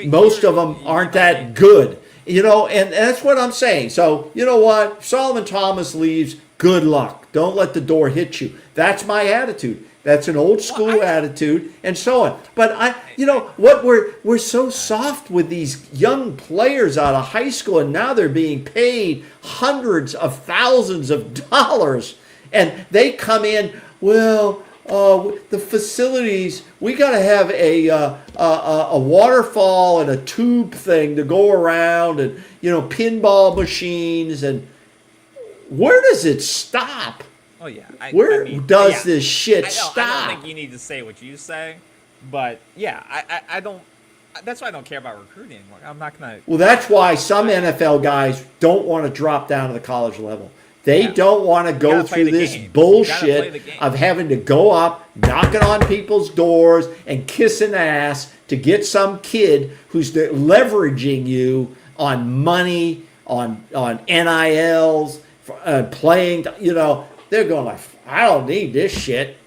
most of them aren't that good. And that's what I'm saying. So, you know what? If Solomon Thomas leaves, good luck. Don't let the door hit you. That's my attitude. That's an old school attitude and so on. But we're so soft with these young players out of high school, and now they're being paid hundreds of thousands of dollars. And they come in, the facilities, we got to have a waterfall and a tube thing to go around, and pinball machines, and where does it stop? Oh yeah. Where does this shit stop? I don't think you need to say what you say, but yeah, I don't. That's why I don't care about recruiting anymore. I'm not gonna. Well, that's why some NFL guys don't want to drop down to the college level. They don't want to go through this bullshit of having to go up, knocking on people's doors, and kissing ass to get some kid who's leveraging you on money, on NILs, playing. They're going like, I don't need this shit.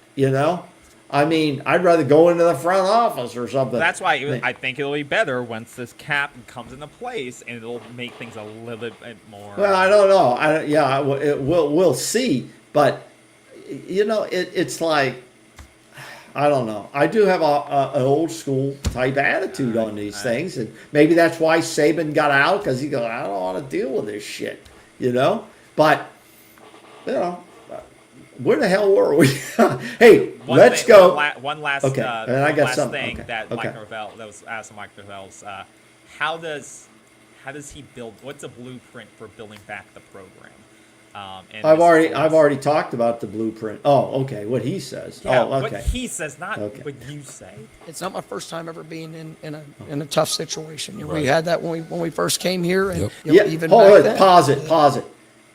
I mean, I'd rather go into the front office or something. That's why I think it'll be better once this cap comes into place, and it'll make things a little bit more. Well, I don't know. We'll see. But it's like, I don't know. I do have an old school type attitude on these things, and maybe that's why Saban got out, because he goes, I don't want to deal with this shit, But where the hell were we? Hey, let's go. One last Okay, and I got something. thing that Mike Norvell, that was asked of Mike Norvell's, how does he build? What's a blueprint for building back the program? I've already talked about the blueprint. Oh, okay. What he says. Yeah, oh, okay. What he says, not what you say. It's not my first time ever being in a tough situation. We had that when we first came here, and even back then. Pause it.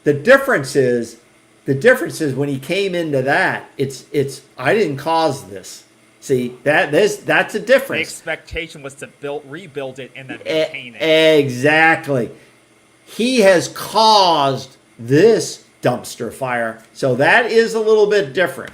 The difference is when he came into that, it's I didn't cause this. See, that's a difference. The expectation was to rebuild it and then maintain it. Exactly. He has caused this dumpster fire, so that is a little bit different.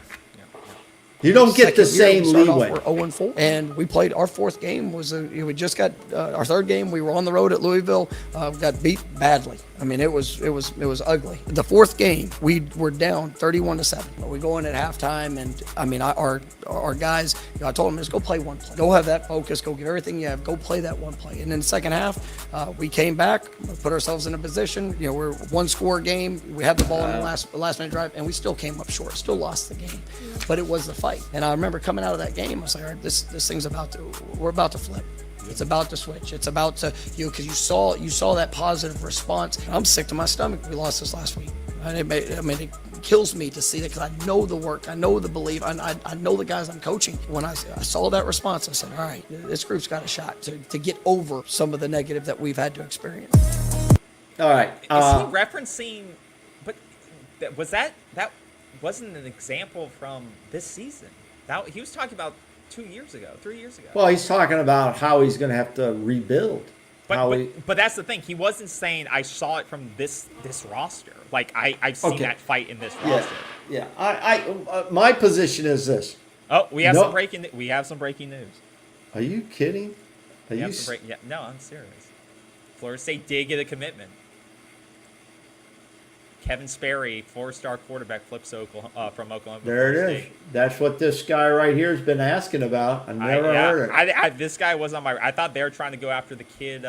You don't get the same leeway. We're 0-4, and we played our fourth game. We just got our third game. We were on the road at Louisville. Got beat badly. I mean, it was ugly. The fourth game, we were down 31-7. We go in at halftime, and I mean, our guys. I told them, just go play one play. Go have that focus. Go give everything you have. Go play that one play. And in the second half, we came back, put ourselves in a position. We're one-score game. We had the ball in the last minute drive, and we still came up short. Still lost the game, but it was the fight. And I remember coming out of that game, I was like, all right, this thing's we're about to flip. It's about to switch. It's about to, because you saw that positive response. I'm sick to my stomach. We lost this last week. It kills me to see that, because I know the work, I know the belief, I know the guys I'm coaching. When I saw that response, I said, all right, this group's got a shot to get over some of the negative that we've had to experience. All right. Is he referencing? But was that wasn't an example from this season? He was talking about 3 years ago. Well, he's talking about how he's going to have to rebuild. But that's the thing. He wasn't saying I saw it from this roster. Like I've seen that fight in this roster. Yeah. I my position is this. Oh, we have some breaking news. Are you kidding? No, I'm serious. Florida State did get a commitment. Kevin Sperry, 4-star quarterback, flips from Oklahoma. There it is. That's what this guy right here has been asking about. I never heard it. This guy was on my. I thought they were trying to go after the kid.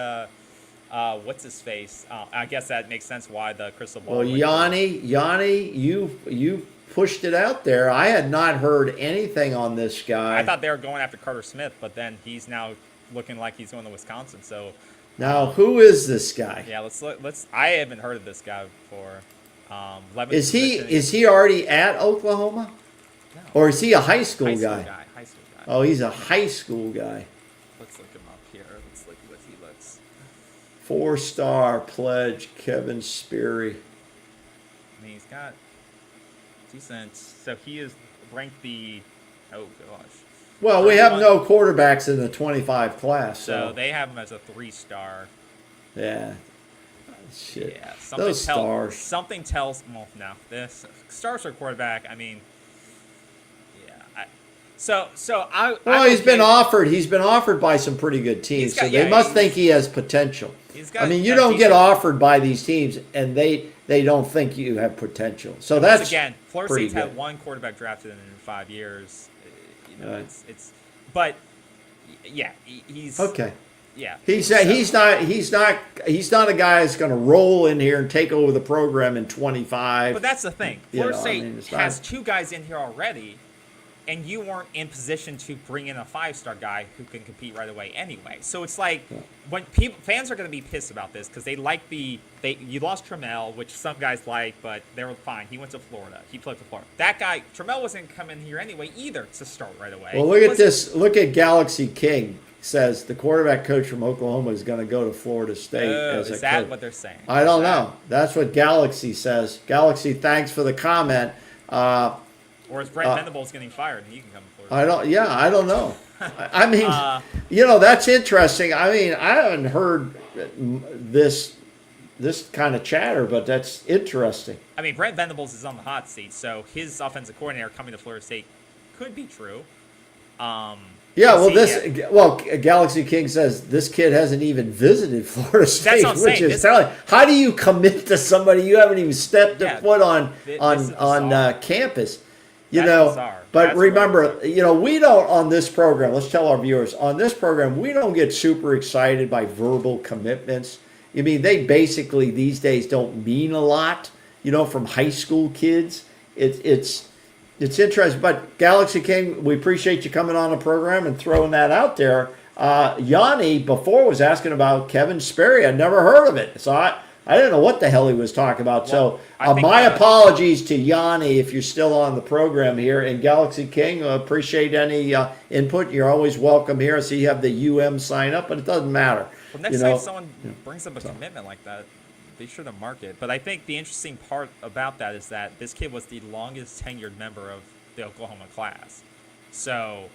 What's his face? I guess that makes sense why the crystal ball. Well, Yanni, you pushed it out there. I had not heard anything on this guy. I thought they were going after Carter Smith, but then he's now looking like he's going to Wisconsin. So now, who is this guy? Yeah, let's. I haven't heard of this guy before. Is he already at Oklahoma? No. Or is he a high school guy? High school guy. Oh, he's a high school guy. Let's look him up here. Let's look what he looks. 4-star pledge, Kevin Sperry. I mean, he's got decent. So he is ranked the. Oh gosh. Well, we have no quarterbacks in the 25 class. So they have him as a 3-star. Yeah. Shit. Yeah, something tells. Well, no, this stars are quarterback. I mean, yeah. Well, he's been offered. He's been offered by some pretty good teams, so they must think he has potential. I mean, you don't get offered by these teams, and they don't think you have potential. So that's again, Florida State's had one quarterback drafted in 5 years. But yeah, he's okay. Yeah, he's not a guy that's going to roll in here and take over the program in 25. But that's the thing. Florida State has 2 guys in here already, and you weren't in position to bring in a 5-star guy who can compete right away anyway. So it's like when fans are going to be pissed about this because they like you lost Trammell, which some guys like, but they were fine. He went to Florida. He played for Florida. That guy Trammell wasn't coming here anyway either to start right away. Well, look at this. Look at Galaxy King. Says the quarterback coach from Oklahoma is going to go to Florida State as a coach. Is that what they're saying? I don't know. That's what Galaxy says. Galaxy, thanks for the comment. Or is Brent Venables getting fired and he can come to Florida? I don't know. I mean, that's interesting. I mean, I haven't heard this kind of chatter, but that's interesting. I mean, Brent Venables is on the hot seat, so his offensive coordinator coming to Florida State could be true. Yeah, well, see, Galaxy King says this kid hasn't even visited Florida State, what I'm which saying. is telling. How do you commit to somebody you haven't even stepped a foot on this is campus? That's bizarre. But That's remember, really we don't on this program. Let's tell our viewers on this program we don't get super excited by verbal commitments. I mean, they basically these days don't mean a lot. From high school kids, it's interesting. But Galaxy King, we appreciate you coming on the program and throwing that out there. Yanni before was asking about Kevin Sperry. I'd never heard of it, so I didn't know what the hell he was talking about. Well, so my apologies to Yanni if you're still on the program here. And Galaxy King, appreciate any input. You're always welcome here. I see you have the UM sign up, but it doesn't matter. Well, next time someone brings up a commitment like that, they should have marked it. But I think the interesting part about that is that this kid was the longest tenured member of the Oklahoma class. So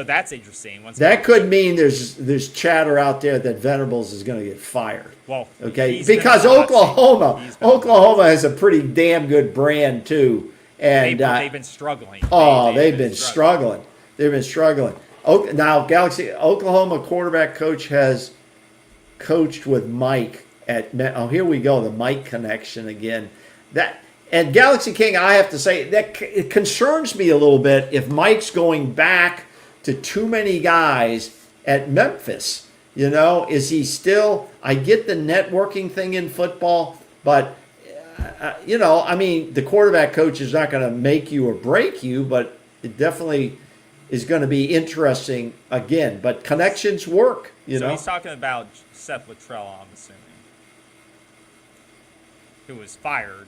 that's interesting. That could mean there's chatter out there that Venables is going to get fired. Well, okay, because Oklahoma has a pretty damn good brand too, and they've been struggling. They've been struggling. They've been struggling. Now, Oklahoma quarterback coach has coached with Mike here we go, the Mike connection again. And Galaxy King, I have to say that it concerns me a little bit if Mike's going back to too many guys at Memphis. Is he still? I get the networking thing in football, but the quarterback coach is not going to make you or break you, but it definitely is going to be interesting again. But connections work. So he's talking about Seth Luttrell, I'm assuming, who was fired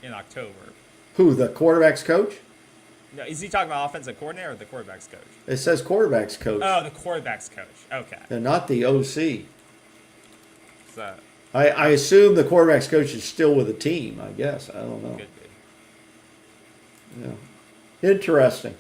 in October. Who, the quarterback's coach? No, is he talking about offensive coordinator or the quarterback's coach? It says quarterback's coach. Oh, the quarterback's coach. Okay. They're not the OC. So I assume the quarterback's coach is still with the team, I guess. I don't know. Could be. Yeah. Interesting.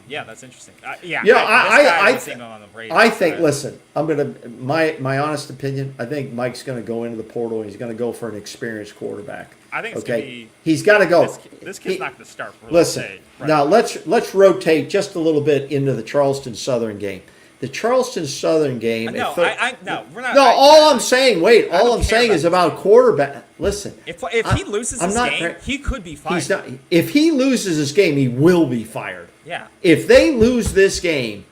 Yeah, that's interesting. I think. Listen, I'm gonna my honest opinion. I think Mike's gonna go into the portal and he's gonna go for an experienced quarterback. I think it's gonna be. He's got to go. This kid's not gonna start. For listen, now let's rotate just a little bit into the Charleston Southern game. The Charleston Southern game. No, we're not. No, all I'm saying is about quarterback. Listen, if he loses this game, he could be fired. If he loses this game, he will be fired. Yeah. If they lose this game,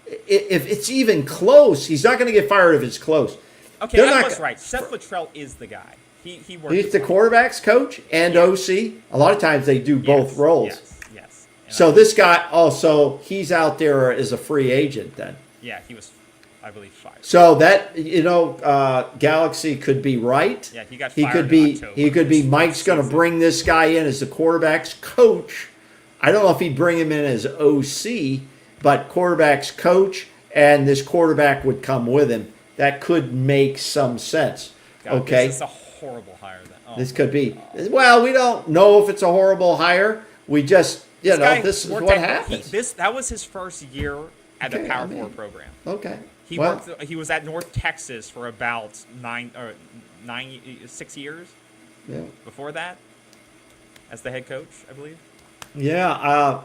if it's even close, he's not going to get fired if it's close. Okay, I was right. Seth Luttrell is the guy. He works. He's the quarterback's coach and OC. A lot of times they do both roles. Yes. So this guy also, he's out there as a free agent then. Yeah, he was, I believe, fired. So that Galaxy could be right. Yeah, he got fired. He could be. Mike's going to bring this guy in as the quarterback's coach. I don't know if he'd bring him in as OC, but quarterback's coach, and this quarterback would come with him. That could make some sense. God, okay. This is a horrible hire then. This could be. Well, we don't know if it's a horrible hire. We just, this is what happens. That was his first year at the Power 4 program. Okay. He was at North Texas for about 6 years. Yeah. Before that, as the head coach, I believe. Yeah.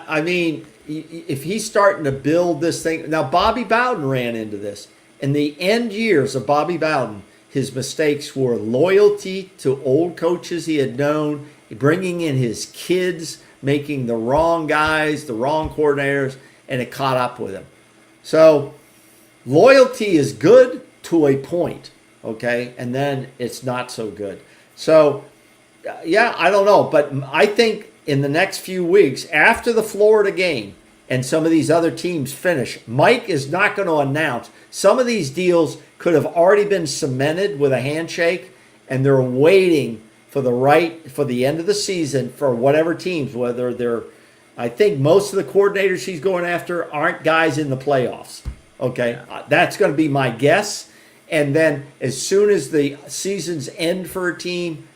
I mean, if he's starting to build this thing now, Bobby Bowden ran into this. In the end years of Bobby Bowden, his mistakes were loyalty to old coaches he had known, bringing in his kids, making the wrong guys, the wrong coordinators, and it caught up with him. So loyalty is good to a point, okay? And then it's not so good. So, I don't know. But I think in the next few weeks, after the Florida game and some of these other teams finish, Mike is not going to announce. Some of these deals could have already been cemented with a handshake, and they're waiting for the end of the season for whatever teams, whether they're, I think most of the coordinators he's going after aren't guys in the playoffs. Okay, that's going to be my guess. And then as soon as the seasons end for a team,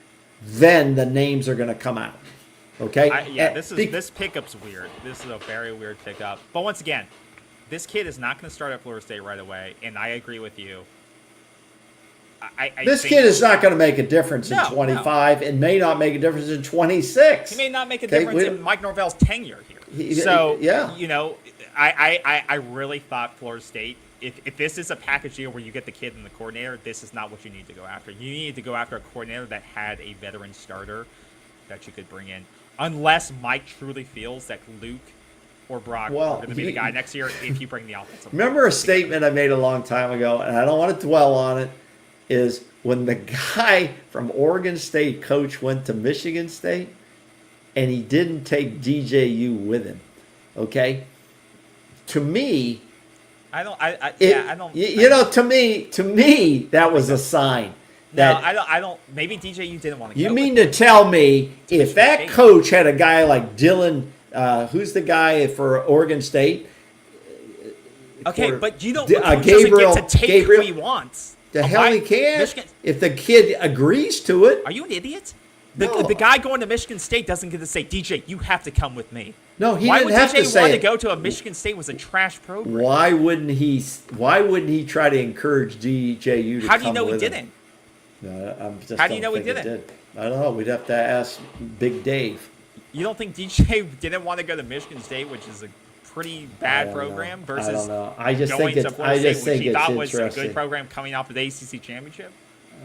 then the names are going to come out. Okay. This pickup's weird. This is a very weird pickup. But once again, this kid is not going to start at Florida State right away, and I agree with you. This think kid is not going to make a difference in No, 25 and may not make a difference in 26. He may not make a Okay, difference in Mike Norvell's tenure here. So, yeah. you know, I really thought Florida State, if this is a package deal where you get the kid and the coordinator, this is not what you need to go after. You need to go after a coordinator that had a veteran starter that you could bring in. Unless Mike truly feels that Luke or Brock are going to be the guy next year if you bring the offensive line. Remember a statement I made a long time ago, and I don't want to dwell on it, is when the guy from Oregon State coach went to Michigan State and he didn't take DJU with him. Okay? To me, to me, that was a sign. That, no, I don't. Maybe DJU didn't want to go. You mean to tell me if that coach had a guy like Dylan, who's the guy for Oregon State? Okay, but you don't. Gabriel doesn't get to take who he wants. The hell he can. Michigan, if the kid agrees to it. Are you an idiot? No. The guy going to Michigan State doesn't get to say, DJ, you have to come with me. No, he didn't have to say it. Why would DJ want to go to a Michigan State was a trash program? Why wouldn't he try to encourage DJU to come with him? How do you know he didn't? No, How do you know he didn't? I don't know. We'd have to ask Big Dave. You don't think DJ didn't want to go to Michigan State, which is a pretty bad program, versus I don't know. I just going think to Florida State, which he thought was a interesting. good program coming off of the ACC championship?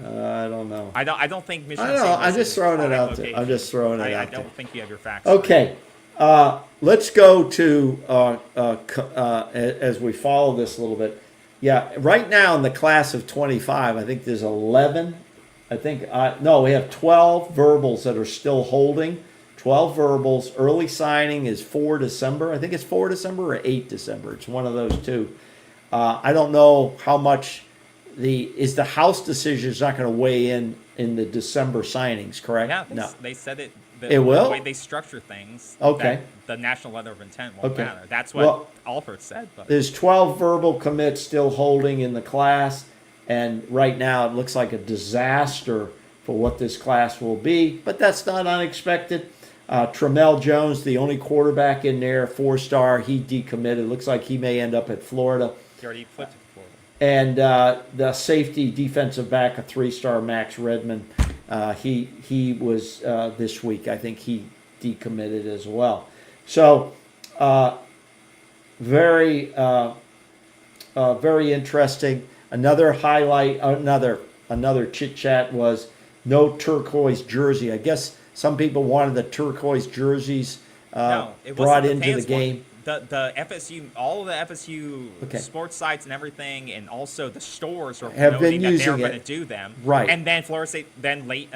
I don't know. I don't think Michigan I don't know. State. I'm just throwing it out there. I'm just throwing it out there. I don't think you have your facts. Okay. Let's go to as we follow this a little bit. Yeah, right now in the class of 25, I think there's 11. I think we have 12 verbals that are still holding. 12 verbals. Early signing is 4 December. I think it's 4 December or 8 December. It's one of those two. I don't know how much the House decision is not going to weigh in the December signings, correct? Yeah, they said it. It will? The way they structure things. Okay. The national letter of intent won't Okay. matter. That's what Alford said. But There's 12 verbal commits still holding in the class, and right now it looks like a disaster for what this class will be, but that's not unexpected. Tramel Jones, the only quarterback in there, 4-star, he decommitted. Looks like he may end up at Florida. he already flipped to Florida. And the safety defensive back, a 3-star, Max Redmond, he was this week. I think he decommitted as well. So very interesting. Another highlight, another chit chat was no turquoise jersey. I guess some people wanted the turquoise jerseys brought into the game. The FSU, all of the FSU sports sites and everything, and also the stores have been that using they're going to do them. Right. And then Florida State, then late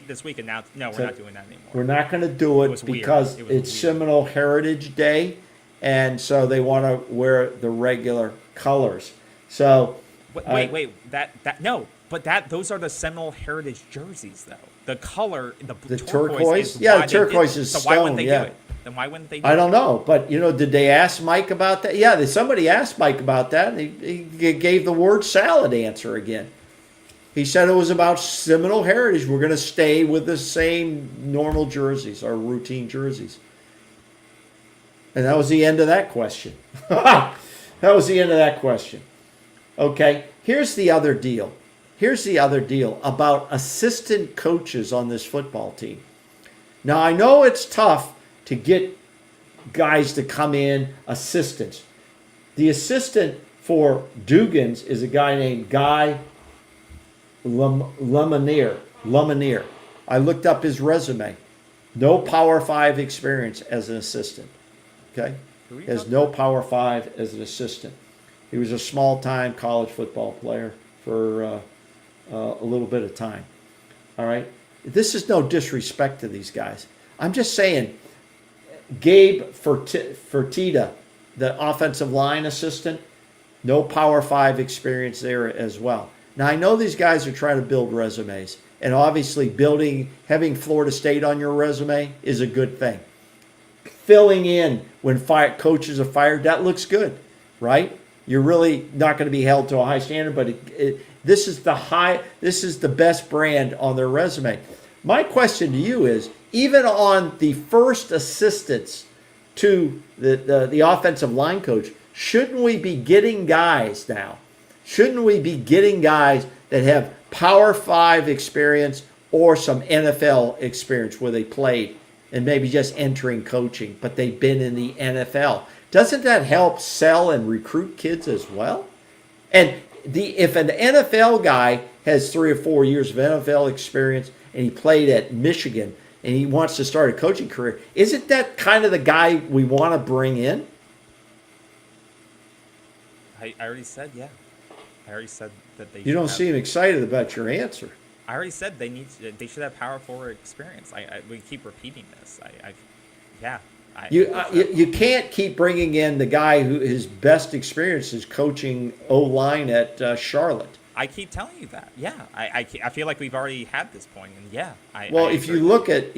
this week announced, no, we're not doing that anymore. We're not going to do it because it's Seminole Heritage Day, and so they want to wear the regular colors. So wait, those are the Seminole Heritage jerseys, though. The color, the turquoise, is the turquoise is so stone. Why wouldn't they do it? Then why wouldn't they do it? I don't know, but did they ask Mike about that? Yeah, somebody asked Mike about that, and he gave the word salad answer again. He said it was about Seminole Heritage. We're going to stay with the same normal jerseys, our routine jerseys. And that was the end of that question. That was the end of that question. Okay, here's the other deal. Here's the other deal about assistant coaches on this football team. Now, I know it's tough to get guys to come in, assistants. The assistant for Dugan's is a guy named Guy Lemonier. I looked up his resume. No Power 5 experience as an assistant. Okay? Has no Power 5 as an assistant. He was a small-time college football player for a little bit of time. All right? This is no disrespect to these guys. I'm just saying, Gabe Fertitta, the offensive line assistant, no Power 5 experience there as well. Now, I know these guys are trying to build resumes, and obviously having Florida State on your resume is a good thing. Filling in when coaches are fired, that looks good, right? You're really not going to be held to a high standard, but this is the best brand on their resume. My question to you is, even on the first assistants to the offensive line coach, shouldn't we be getting guys now? Shouldn't we be getting guys that have Power 5 experience or some NFL experience where they played and maybe just entering coaching, but they've been in the NFL? Doesn't that help sell and recruit kids as well? And if an NFL guy has 3 or 4 years of NFL experience and he played at Michigan and he wants to start a coaching career, isn't that kind of the guy we want to bring in? I already said, yeah. I already said that they. You don't seem excited about your answer. I already said they should have power forward experience. We keep repeating this. You can't keep bringing in the guy who his best experience is coaching O-line at Charlotte. I keep telling you that. Yeah, I feel like we've already had this point, and yeah. If you look at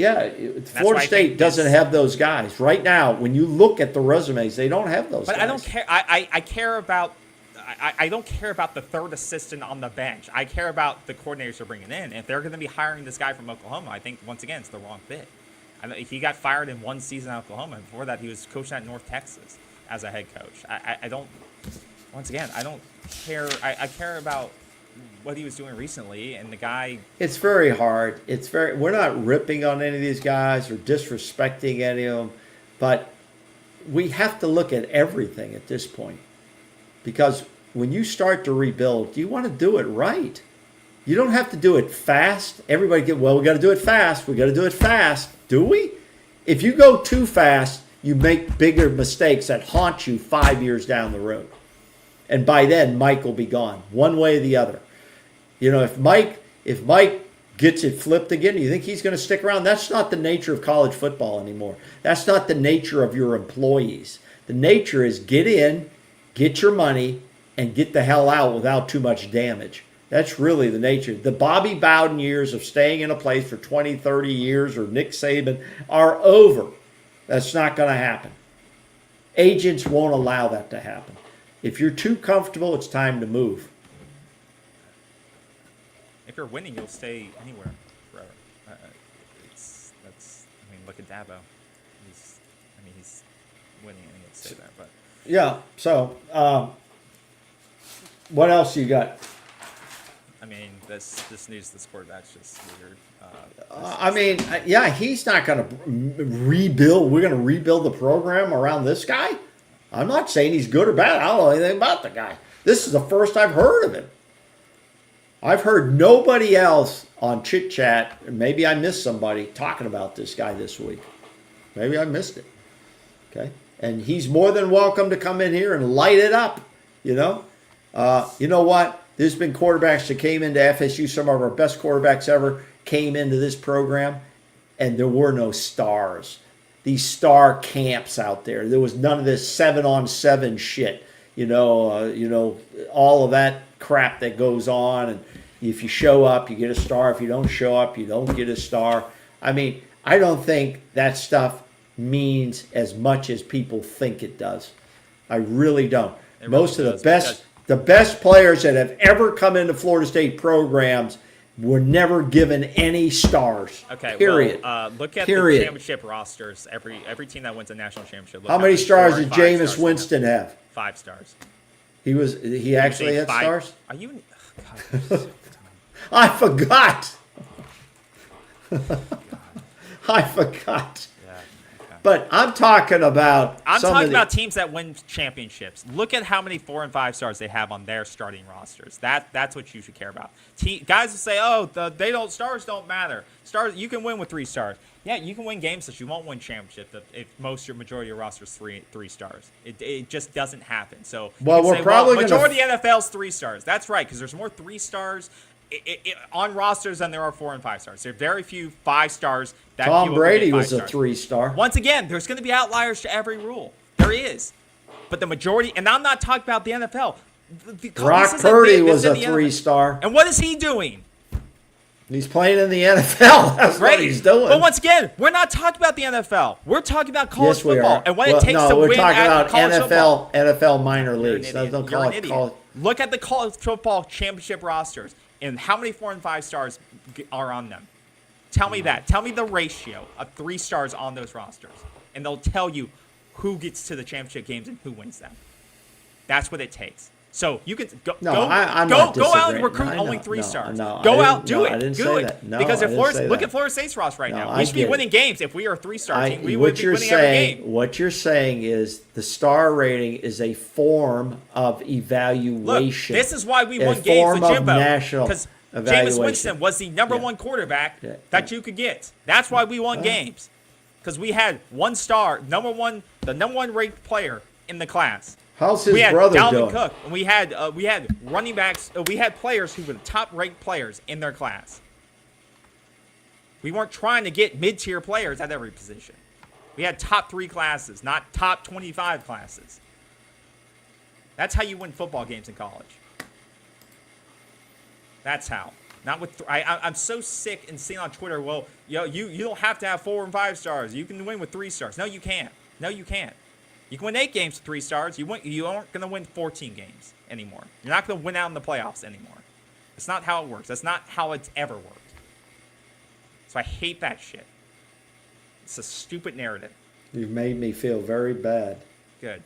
Florida State doesn't have those guys right now. When you look at the resumes, they don't have those. But guys. I don't care. I care about. I don't care about the third assistant on the bench. I care about the coordinators they're bringing in. If they're going to be hiring this guy from Oklahoma, I think once again it's the wrong fit. He got fired in one season at Oklahoma. Before that, he was coaching at North Texas as a head coach. I don't. Once again, I don't care. I care about what he was doing recently, and the guy. It's very hard. We're not ripping on any of these guys or disrespecting any of them, but we have to look at everything at this point, because when you start to rebuild, you want to do it right. You don't have to do it fast. Everybody we got to do it fast. We got to do it fast. Do we? If you go too fast, you make bigger mistakes that haunt you 5 years down the road. And by then, Mike will be gone, one way or the other. If Mike gets it flipped again, you think he's going to stick around? That's not the nature of college football anymore. That's not the nature of your employees. The nature is get in, get your money, and get the hell out without too much damage. That's really the nature. The Bobby Bowden years of staying in a place for 20, 30 years, or Nick Saban, are over. That's not going to happen. Agents won't allow that to happen. If you're too comfortable, it's time to move. If you're winning, you'll stay anywhere forever. Look at Dabo. He's winning and he'll stay there. But yeah. So, what else you got? This news, this quarterback's just weird. He's not going to rebuild. We're going to rebuild the program around this guy. I'm not saying he's good or bad. I don't know anything about the guy. This is the first I've heard of him. I've heard nobody else on Chit Chat, and maybe I missed somebody talking about this guy this week. Maybe I missed it. Okay, and he's more than welcome to come in here and light it up. You know what? There's been quarterbacks that came into FSU. Some of our best quarterbacks ever came into this program, and there were no stars. These star camps out there. There was none of this 7-on-7 shit. All of that crap that goes on. And if you show up, you get a star. If you don't show up, you don't get a star. I don't think that stuff means as much as people think it does. I really don't. Most of the best players that have ever come into Florida State programs were never given any stars. Okay, period. Look at the championship rosters. Every team that wins a national championship. How many stars did Jameis Winston have? 5 stars. He actually had stars? Are you? I forgot. I forgot. Yeah. Okay. But I'm talking about. I'm talking about teams that win championships. Look at how many 4 and 5 stars they have on their starting rosters. That's what you should care about. Guys will say, stars don't matter. Stars, you can win with 3 stars. Yeah, you can win games that you won't win championships if majority of your roster is 3 stars. It just doesn't happen. So we're probably majority of the NFL's 3 stars. That's right, because there's more 3 stars on rosters than there are 4 and 5 stars. There are very few 5 stars. Tom Brady was a 3-star. Once again, there's going to be outliers to every rule. There is. But the majority, and I'm not talking about the NFL. Brock Purdy was a 3-star. And what is he doing? He's playing in the NFL. That's what he's doing. But once again, we're not talking about the NFL. We're talking about college football and what it takes to win at college football. NFL minor leagues. Look at the college football championship rosters and how many 4 and 5 stars are on them. Tell me that. Tell me the ratio of 3 stars on those rosters. And they'll tell you who gets to the championship games and who wins them. That's what it takes. So you can go I'm go not go out and disagreeing. recruit No, only no, 3 no, stars. no, Go I out, didn't- do no, it, I didn't do say it. that. No, Because I if didn't Florida, say look that. at Florida State's roster right No, now. I We should be get it. winning games. If we are a 3-star team, we what would be you're winning every saying, game. what you're saying is the star rating is a form of Look, evaluation. this is why we A won games with form of Jimbo. national Because Jameis evaluation. Winston was the number Yeah. 1 quarterback Yeah. that you could get. That's why we won games. Because we had 1 star, the number 1 ranked player in the class. How's his We had brother Dalvin doing? Cook, and we had running backs. We had players who were the top-ranked players in their class. We weren't trying to get mid-tier players at every position. We had top 3 classes, not top 25 classes. That's how you win football games in college. That's how. Not with. I'm so sick and seeing on Twitter. Well, you don't have to have 4 and 5 stars. You can win with 3 stars. No, you can't. No, you can't. You can win 8 games with 3 stars. You aren't going to win 14 games anymore. You're not going to win out in the playoffs anymore. It's not how it works. That's not how it's ever worked. So I hate that shit. It's a stupid narrative. You've made me feel very bad. Good.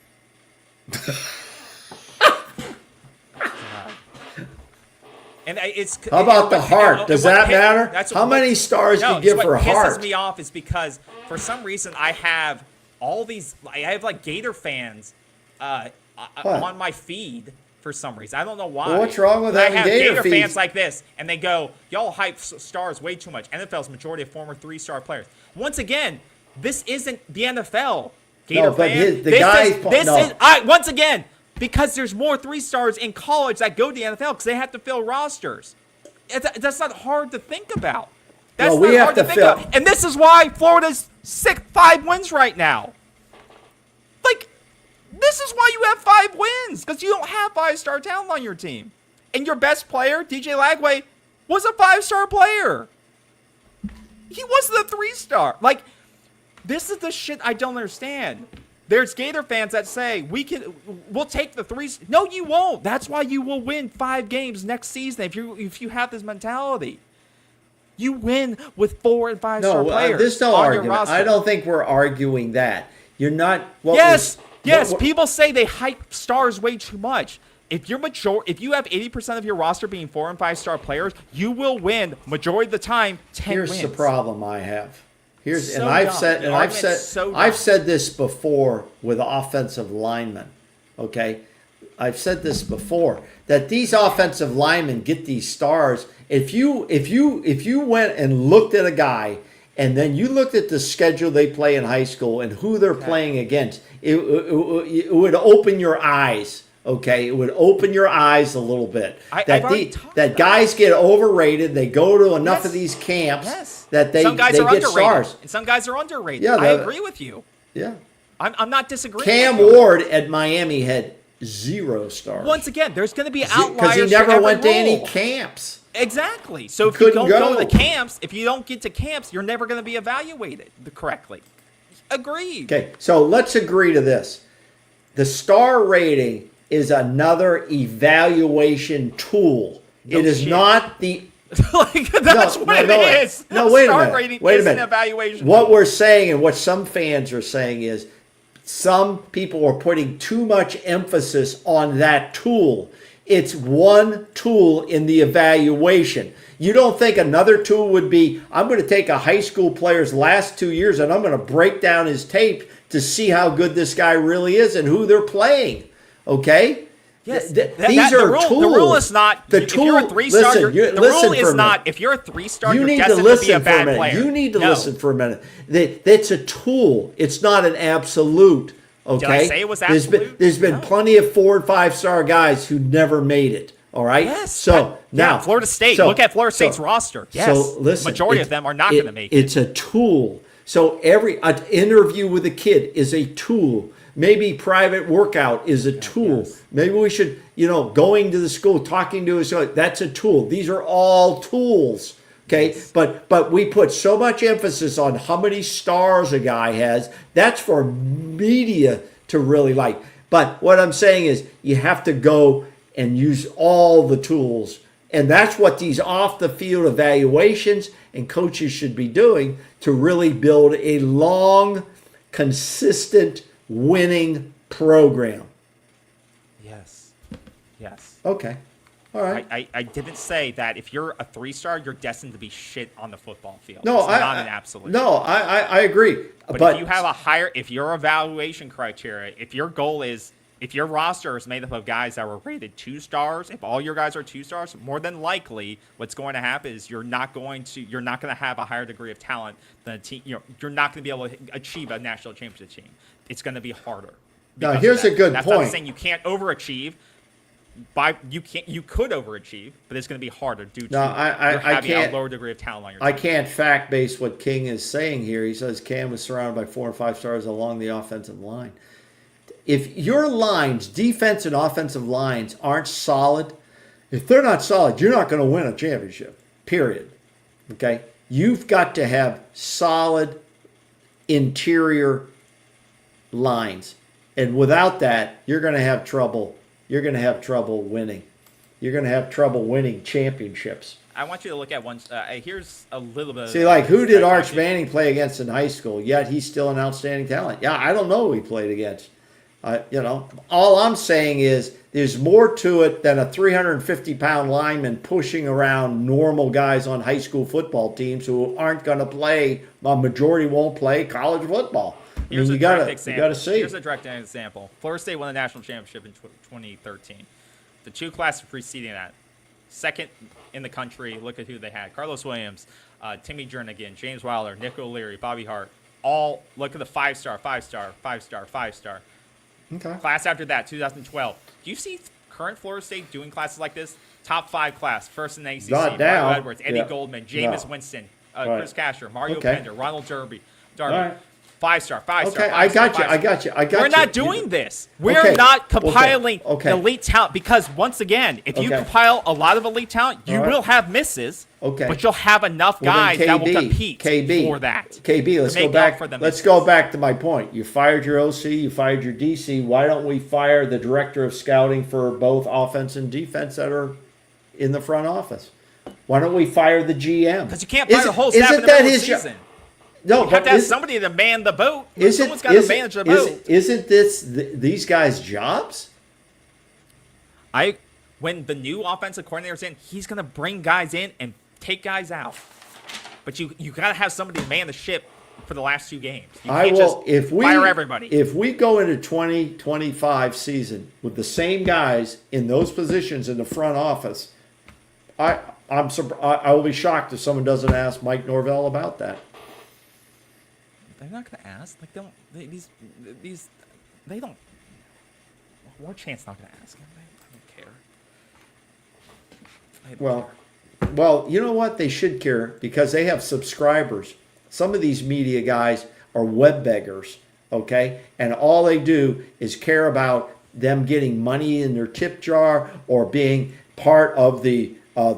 And it's. How about the heart? Does that matter? How many stars do you give for What heart? pisses me off is because for some reason I have all these. I have like Gator fans on my feed for some reason. I don't know why. Well, what's wrong with But having I have Gator feeds? fans like this, and they go, "Y'all hype stars way too much." NFL's majority of former 3-star players. Once again, this isn't the NFL. Gator No, but fan. the guy- no. Once again, because there's more 3-stars in college that go to the NFL because they have to fill rosters. That's not hard to think about. That's Well, we not have hard to to think fill- about. And this is why Florida's 5 wins right now. Like, this is why you have 5 wins, because you don't have 5-star talent on your team. And your best player, DJ Lagway, was a 5-star player. He wasn't a 3-star. Like, this is the shit I don't understand. There's Gator fans that say we'll take the 3. No, you won't. That's why you will win 5 games next season if you have this mentality. You win with 4 and 5-star players. There's no on argument. your roster. I don't think we're arguing that. You're not. Yes. People say they hype stars way too much. If you have 80% of your roster being 4 and 5-star players, you will win majority of the time 10 Here's wins. the problem I have. So dumb. The argument's so dumb. I've said this before with offensive linemen. Okay, I've said this before that these offensive linemen get these stars. If you went and looked at a guy and then you looked at the schedule they play in high school and who they're playing against, it would open your eyes. Okay, it would open your eyes a little bit. That guys get overrated. They go to enough of these camps that they some guys are get underrated, stars. and some guys are underrated. Yeah, I agree with you. Yeah. I'm not disagreeing. Cam with you. Ward at Miami had 0 stars. Once again, there's going to be outliers because he for never every went to any role. camps. Exactly. So if He you couldn't don't go go. to the camps, if you don't get to camps, you're never going to be evaluated correctly. Agreed. Okay, so let's agree to this. The star rating is another evaluation tool. No it is shit. not the Like, that's what it is. No, wait a Star minute. rating Wait a is an minute. evaluation. What we're saying and what some fans are saying is some people are putting too much emphasis on that tool. It's one tool in the evaluation. You don't think another tool would be, I'm going to take a high school player's last 2 years and I'm going to break down his tape to see how good this guy really is and who they're playing. Okay? Yes, These are the rule, tools. The rule is not. The if you're a tool- 3-star, listen, the listen rule for is a not. minute. If you're a 3-star, You you're need to destined to be listen a for a bad minute. player. You need to No. listen for a minute. That's a tool. It's not an absolute. Okay. Did I say it was There's been, absolute? there's been No. plenty of 4 and 5-star guys who never made it. All right. Yes. So now Florida State. so- Look at Florida State's so- roster. Yes. So listen, majority it- of them are not going to make it. It's a tool. So an interview with a kid is a tool. Maybe private workout is a tool. yes. Maybe we should, going to the school, talking to a school, that's a tool. These are all tools. Okay, Yes. but we put so much emphasis on how many stars a guy has. That's for media to really like. But what I'm saying is you have to go and use all the tools. And that's what these off the field evaluations and coaches should be doing to really build a long, consistent winning program. Yes. Yes. Okay. All right. I didn't say that if you're a 3-star, you're destined to be shit on the football field. No, It's not an absolute. No, I agree. But if you have if your evaluation criteria, if your goal is, if your roster is made up of guys that were rated 2 stars, if all your guys are 2 stars, more than likely what's going to happen is you're not going to have a higher degree of talent than a team. You're not going to be able to achieve a national championship team. It's going to be harder. Now, here's a good That's point. not saying you can't overachieve. You could overachieve, but it's going to be harder due to having a lower degree of talent on your team. I can't fact base what King is saying here. He says Cam was surrounded by 4 and 5 stars along the offensive line. If your lines, defense and offensive lines, aren't solid, if they're not solid, you're not going to win a championship. Period. Okay? You've got to have solid interior lines, and without that, you're going to have trouble. You're going to have trouble winning. You're going to have trouble winning championships. I want you to look at one. Here's a little bit. See, like, who did Arch Manning play against in high school? Yet he's still an outstanding talent. Yeah, I don't know who he played against. All I'm saying is there's more to it than a 350-pound lineman pushing around normal guys on high school football teams who aren't going to play. A majority won't play college football. Here's you got to see. Here's a direct example. Florida State won the national championship in 2013. The 2 classes preceding that, second in the country. Look at who they had: Carlos Williams, Timmy Jernigan, James Wilder, Nick O'Leary, Bobby Hart. All look at the 5-star, 5-star, 5-star, 5-star. Okay. Class after that, 2012. Do you see current Florida State doing classes like this? Top 5 class, first in the ACC. Not now. Mario Edwards, Eddie Yeah. Goldman, Jameis No. Winston, Right. Chris Casher, Mario Okay. Pender, Ronald Darby. All right. 5-star, 5-star. Okay, 5-star, I got you. 5-star. I got you. I got you. We're not doing this. We're Okay, not compiling okay. elite talent because, once again, if you Okay. compile a lot of elite talent, you All right. will have misses. Okay. But you'll have enough Well, then guys that will compete KB, for that. KB, let's to go make back. up for the Let's misses. go back to my point. You fired your OC, you fired your DC. Why don't we fire the director of scouting for both offense and defense that are in the front office? Why don't we fire the GM? Because you can't fire the whole staff in the middle of the season. No, You have to have somebody to man the boat. Someone's got to manage the boat. Isn't this these guys' jobs? When the new offensive coordinator's in, he's going to bring guys in and take guys out. But you got to have somebody to man the ship for the last 2 games. You can't just fire everybody. If we go into 2025 season with the same guys in those positions in the front office, I will be shocked if someone doesn't ask Mike Norvell about that. They're not going to ask. Like, they don't. Warchant's not going to ask him. I don't care. Well, you know what? They should care because they have subscribers. Some of these media guys are web beggars, okay? And all they do is care about them getting money in their tip jar or being part of the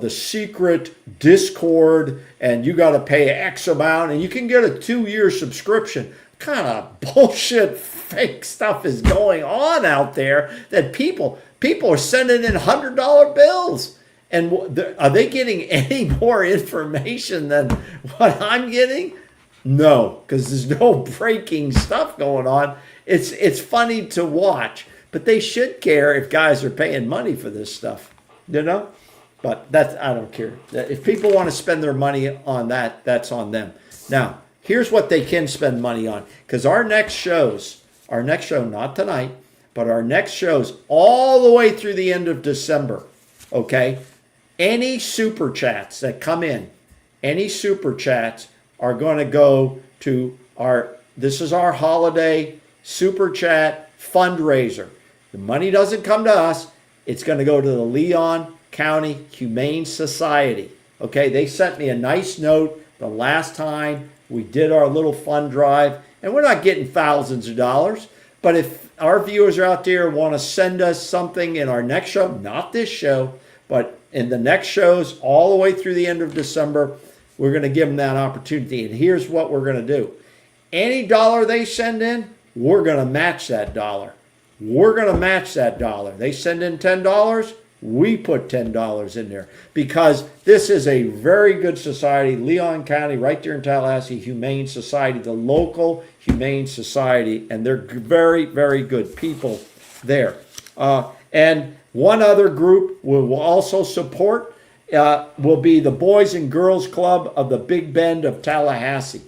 secret Discord, and you got to pay X amount, and you can get a 2-year subscription. What kind of bullshit, fake stuff is going on out there that people are sending in $100 bills? And are they getting any more information than what I'm getting? No, because there's no breaking stuff going on. It's funny to watch, but they should care if guys are paying money for this stuff, you know? But I don't care. If people want to spend their money on that, that's on them. Now, here's what they can spend money on. Because our next show, not tonight, but our next shows all the way through the end of December, okay? Any super chats that come in, any super chats are going to go to this is our holiday super chat fundraiser. The money doesn't come to us. It's going to go to the Leon County Humane Society. Okay, they sent me a nice note the last time we did our little fund drive, and we're not getting thousands of dollars, but if our viewers are out there and want to send us something in our next show, not this show, but in the next shows all the way through the end of December, we're going to give them that opportunity. And here's what we're going to do. Any dollar they send in, we're going to match that dollar. We're going to match that dollar. They send in $10, we put $10 in there because this is a very good society. Leon County, right there in Tallahassee, Humane Society, the local Humane Society, and they're very, very good people there. And One other group we will also support will be the Boys and Girls Club of the Big Bend of Tallahassee.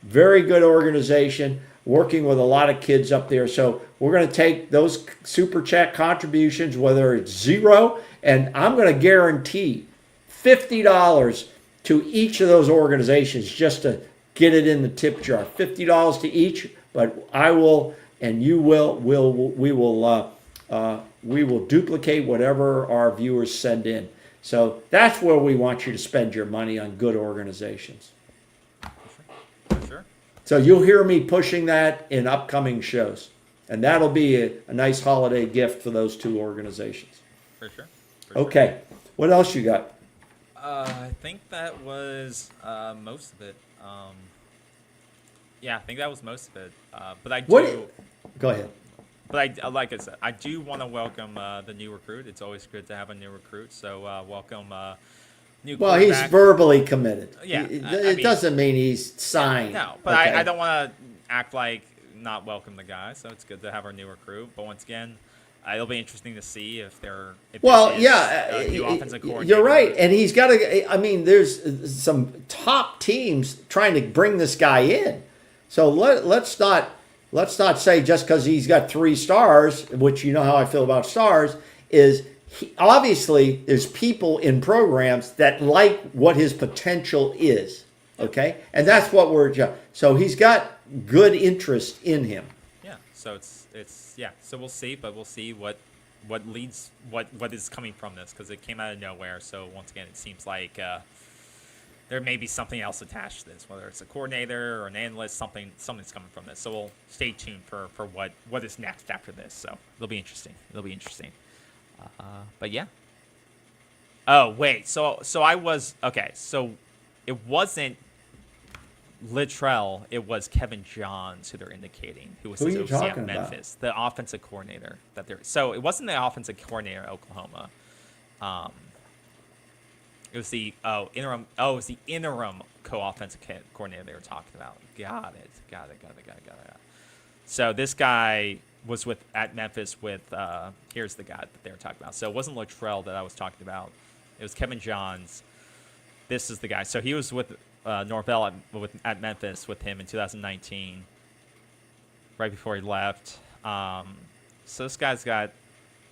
Very good organization, working with a lot of kids up there. So we're going to take those Super Chat contributions, whether it's zero, and I'm going to guarantee $50 to each of those organizations just to get it in the tip jar. $50 to each, but I will and you will we will duplicate whatever our viewers send in. So that's where we want you to spend your money, on good organizations. Sure. So you'll hear me pushing that in upcoming shows. And that'll be a nice holiday gift for those two organizations. For sure. Okay. What else you got? I think that was most of it. Yeah, I think that was most of it. But I do. Go ahead. But like I said, I do want to welcome the new recruit. It's always good to have a new recruit. So welcome new. Well, he's verbally committed. Yeah, it doesn't mean he's signed. No, but okay? I don't want to act like not welcome the guy. So it's good to have our new recruit. But once again, it'll be interesting to see if they're. New offensive coordinator. You're right, and he's got to. I mean, there's some top teams trying to bring this guy in. So let's not say just because he's got 3 stars, which you know how I feel about stars, is obviously there's people in programs that like what his potential is. Okay, and that's what so he's got good interest in him. Yeah. So it's yeah. So we'll see, but we'll see what is coming from this, because it came out of nowhere. So once again, it seems like there may be something else attached to this, whether it's a coordinator or an analyst. Something's coming from this. So we'll stay tuned for what is next after this. So it'll be interesting. But yeah. Oh wait. So I was okay. So it wasn't Littrell, it was Kevin Johns who they're indicating, who was his OC at Memphis, the offensive coordinator that they're. So it wasn't the offensive coordinator at Oklahoma. It was the interim. Oh, it was the interim co-offensive coordinator they were talking about. Got it. So this guy was at Memphis with. Here's the guy that they were talking about. So it wasn't Littrell that I was talking about. It was Kevin Johns. This is the guy. So he was with Norvell at Memphis with him in 2019, right before he left. So this guy's got.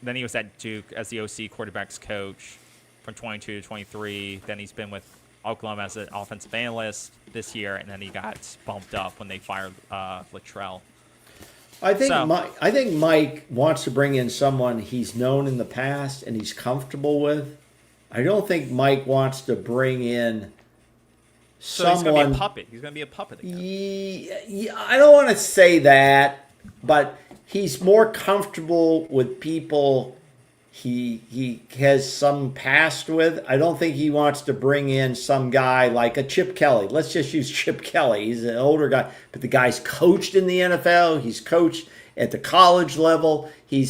Then he was at Duke as the OC quarterbacks coach from 22 to 23. Then he's been with Oklahoma as an offensive analyst this year, and then he got bumped up when they fired Littrell. I think Mike wants to bring in someone he's known in the past and he's comfortable with. I don't think Mike wants to bring in someone. He's going to be a puppet. He's going to be a puppet again. Yeah, I don't want to say that, but he's more comfortable with people he has some past with. I don't think he wants to bring in some guy like a Chip Kelly. Let's just use Chip Kelly. He's an older guy, but the guy's coached in the NFL. He's coached at the college level. He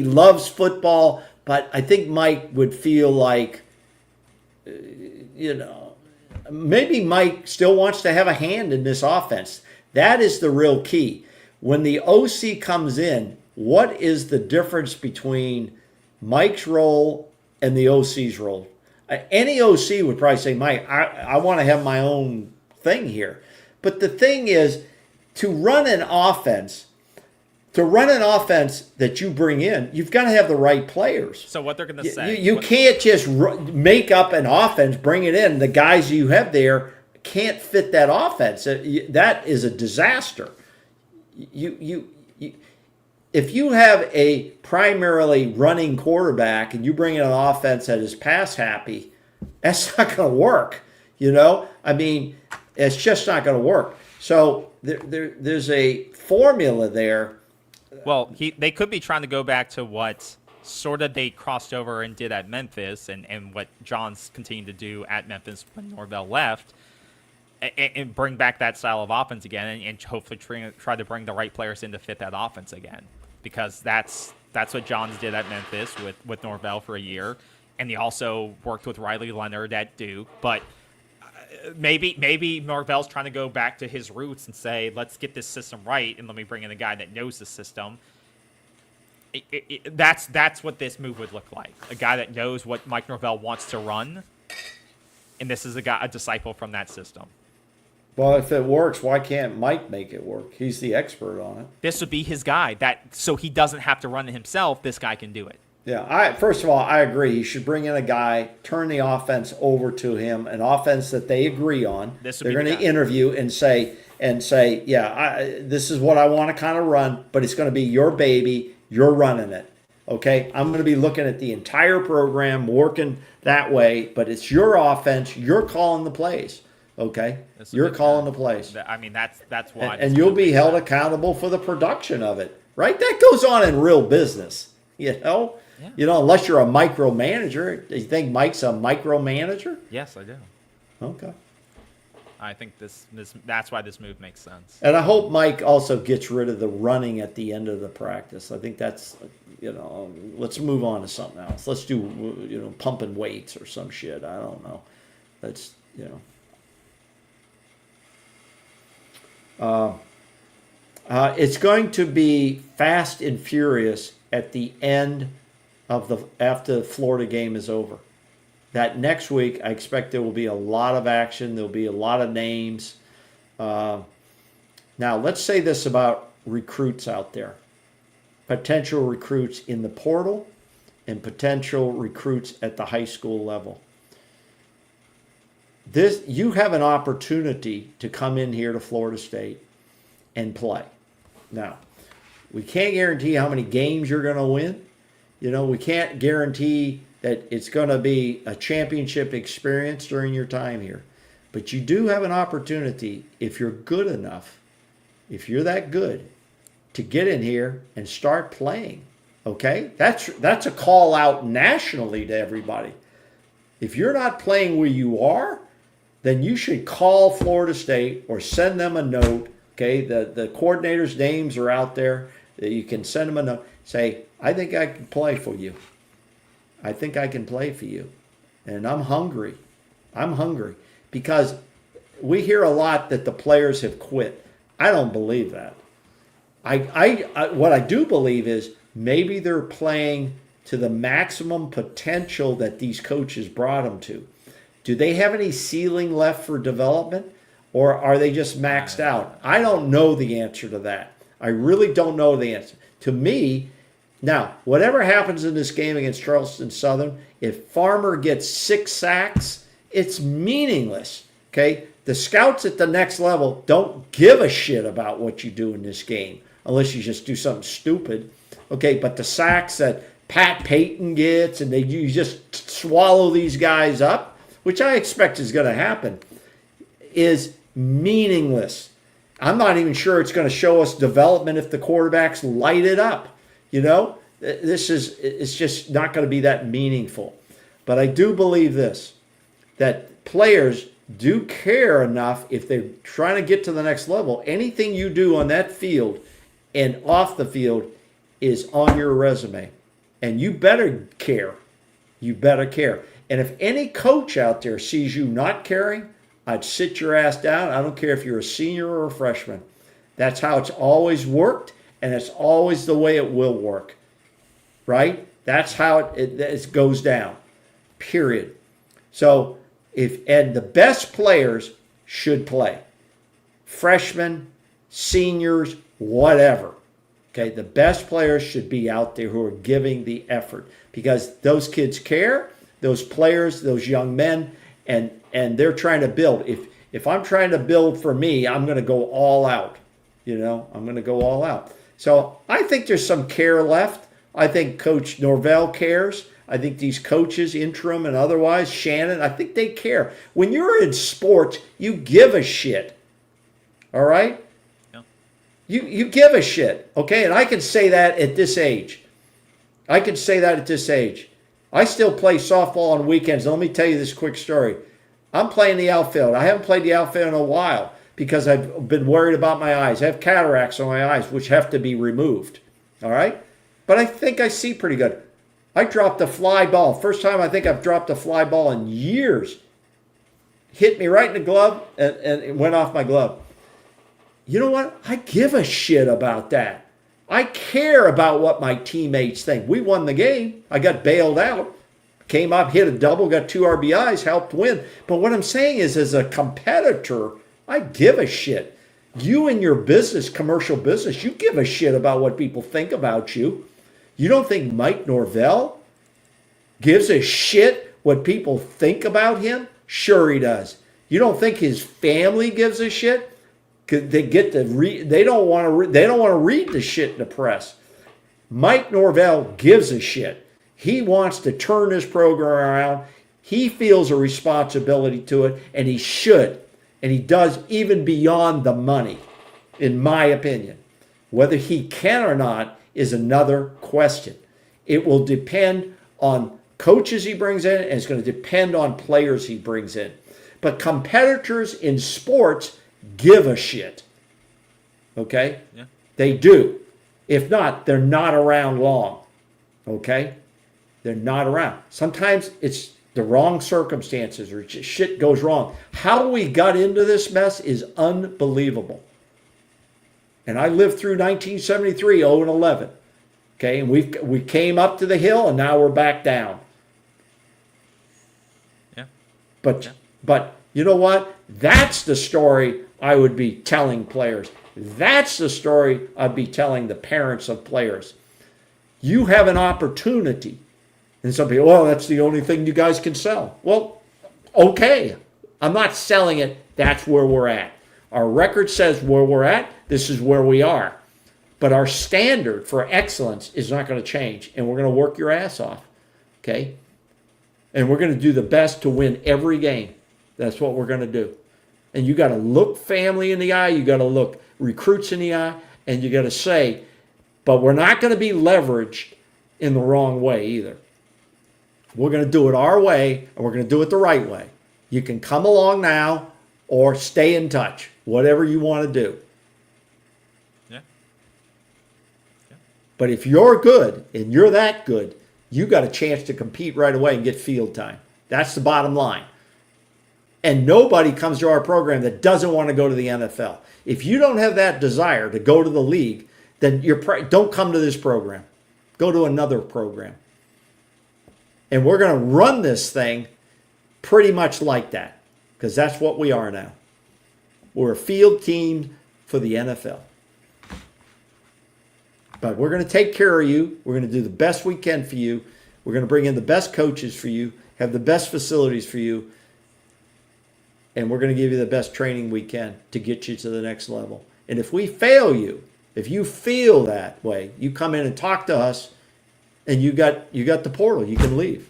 loves football, but I think Mike would feel like, maybe Mike still wants to have a hand in this offense. That is the real key. When the OC comes in, what is the difference between Mike's role and the OC's role? Any OC would probably say, Mike, I want to have my own thing here. But the thing is, to run an offense that you bring in, you've got to have the right players. So what they're going to say. You can't just make up an offense, bring it in. The guys you have there can't fit that offense. That is a disaster. If you have a primarily running quarterback and you bring in an offense that is pass happy, that's not going to work. I mean, it's just not going to work. So there's a formula there. Well, they could be trying to go back to what sort of they crossed over and did at Memphis, and what Johns continued to do at Memphis when Norvell left, and bring back that style of offense again, and hopefully try to bring the right players in to fit that offense again. Because that's what Johns did at Memphis with Norvell for a year, and he also worked with Riley Leonard at Duke. But maybe Norvell's trying to go back to his roots and say, let's get this system right, and let me bring in a guy that knows the system. That's what this move would look like. A guy that knows what Mike Norvell wants to run, and this is a disciple from that system. Well, if it works, why can't Mike make it work? He's the expert on it. This would be his guy. So he doesn't have to run it himself. This guy can do it. Yeah, first of all, I agree. He should bring in a guy, turn the offense over to him, an offense that they agree on. They're going to interview and say, yeah, this is what I want to kind of run, but it's going to be your baby. You're running it. Okay? I'm going to be looking at the entire program, working that way, but it's your offense. You're calling the plays. Okay? You're calling the plays. I mean, that's why. And you'll be held accountable for the production of it. Right? That goes on in real business. You know? Yeah. You know, unless you're a micromanager. Do you think Mike's a micromanager? Yes, I do. Okay. I think that's why this move makes sense. And I hope Mike also gets rid of the running at the end of the practice. I think that's, let's move on to something else. Let's do, pumping weights or some shit. I don't know. That's, it's going to be fast and furious at the end after the Florida game is over. That next week, I expect there will be a lot of action. There'll be a lot of names. Now, let's say this about recruits out there. Potential recruits in the portal and potential recruits at the high school level. You have an opportunity to come in here to Florida State and play. Now, we can't guarantee how many games you're going to win. We can't guarantee that it's going to be a championship experience during your time here. But you do have an opportunity, if you're good enough, if you're that good, to get in here and start playing. Okay? That's a call out nationally to everybody. If you're not playing where you are, then you should call Florida State or send them a note. Okay? The coordinators' names are out there. You can send them a note. Say, I think I can play for you. I think I can play for you. And I'm hungry. I'm hungry. Because we hear a lot that the players have quit. I don't believe that. What I do believe is maybe they're playing to the maximum potential that these coaches brought them to. Do they have any ceiling left for development? Or are they just maxed out? I don't know the answer to that. I really don't know the answer. To me, now, whatever happens in this game against Charleston Southern, if Farmer gets 6 sacks, it's meaningless. Okay? The scouts at the next level don't give a shit about what you do in this game, unless you just do something stupid. Okay, but the sacks that Pat Payton gets, and you just swallow these guys up, which I expect is going to happen, is meaningless. I'm not even sure it's going to show us development if the quarterbacks light it up. It's just not going to be that meaningful. But I do believe this, that players do care enough if they're trying to get to the next level. Anything you do on that field and off the field is on your resume. And you better care. You better care. And if any coach out there sees you not caring, I'd sit your ass down. I don't care if you're a senior or a freshman. That's how it's always worked, and it's always the way it will work. Right? That's how it goes down. Period. So, the best players should play. Freshmen, seniors, whatever. Okay, the best players should be out there who are giving the effort because those kids care, those players, those young men, and they're trying to build. If I'm trying to build for me, I'm going to go all out. I'm going to go all out. So I think there's some care left. I think Coach Norvell cares. I think these coaches, interim and otherwise, Shannon, I think they care. When you're in sports, you give a shit. All right? Yeah. You give a shit. Okay? And I can say that at this age. I still play softball on weekends. Let me tell you this quick story. I'm playing the outfield. I haven't played the outfield in a while because I've been worried about my eyes. I have cataracts on my eyes, which have to be removed. All right? But I think I see pretty good. I dropped a fly ball. First time I think I've dropped a fly ball in years. Hit me right in the glove and it went off my glove. You know what? I give a shit about that. I care about what my teammates think. We won the game. I got bailed out. Came up, hit a double, got 2 RBIs, helped win. But what I'm saying is, as a competitor, I give a shit. You and your business, commercial business, you give a shit about what people think about you. You don't think Mike Norvell gives a shit what people think about him? Sure he does. You don't think his family gives a shit? 'Cause they get to they don't want to read the shit in the press. Mike Norvell gives a shit. He wants to turn this program around. He feels a responsibility to it, and he should. And he does, even beyond the money, in my opinion. Whether he can or not is another question. It will depend on coaches he brings in, and it's going to depend on players he brings in. But competitors in sports give a shit. Okay? Yeah. They do. If not, they're not around long. Okay? They're not around. Sometimes it's the wrong circumstances or shit goes wrong. How we got into this mess is unbelievable. And I lived through 1973, 0 and 11. Okay, and we came up to the hill and now we're back down. Yeah. But you know what? That's the story I would be telling players. That's the story I'd be telling the parents of players. You have an opportunity. And some people, well, that's the only thing you guys can sell. Well, okay. I'm not selling it. That's where we're at. Our record says where we're at. This is where we are. But our standard for excellence is not going to change. And we're going to work your ass off. Okay? And we're going to do the best to win every game. That's what we're going to do. And you got to look family in the eye. You got to look recruits in the eye. And you got to say, but we're not going to be leveraged in the wrong way either. We're going to do it our way, and we're going to do it the right way. You can come along now or stay in touch, whatever you want to do. Yeah. But if you're good and you're that good, you got a chance to compete right away and get field time. That's the bottom line. And nobody comes to our program that doesn't want to go to the NFL. If you don't have that desire to go to the league, then don't come to this program. Go to another program. And we're going to run this thing pretty much like that, because that's what we are now. We're a field team for the NFL. But we're going to take care of you. We're going to do the best we can for you. We're going to bring in the best coaches for you, have the best facilities for you, and we're going to give you the best training we can to get you to the next level. And if we fail you, if you feel that way, you come in and talk to us, and you got the portal. You can leave.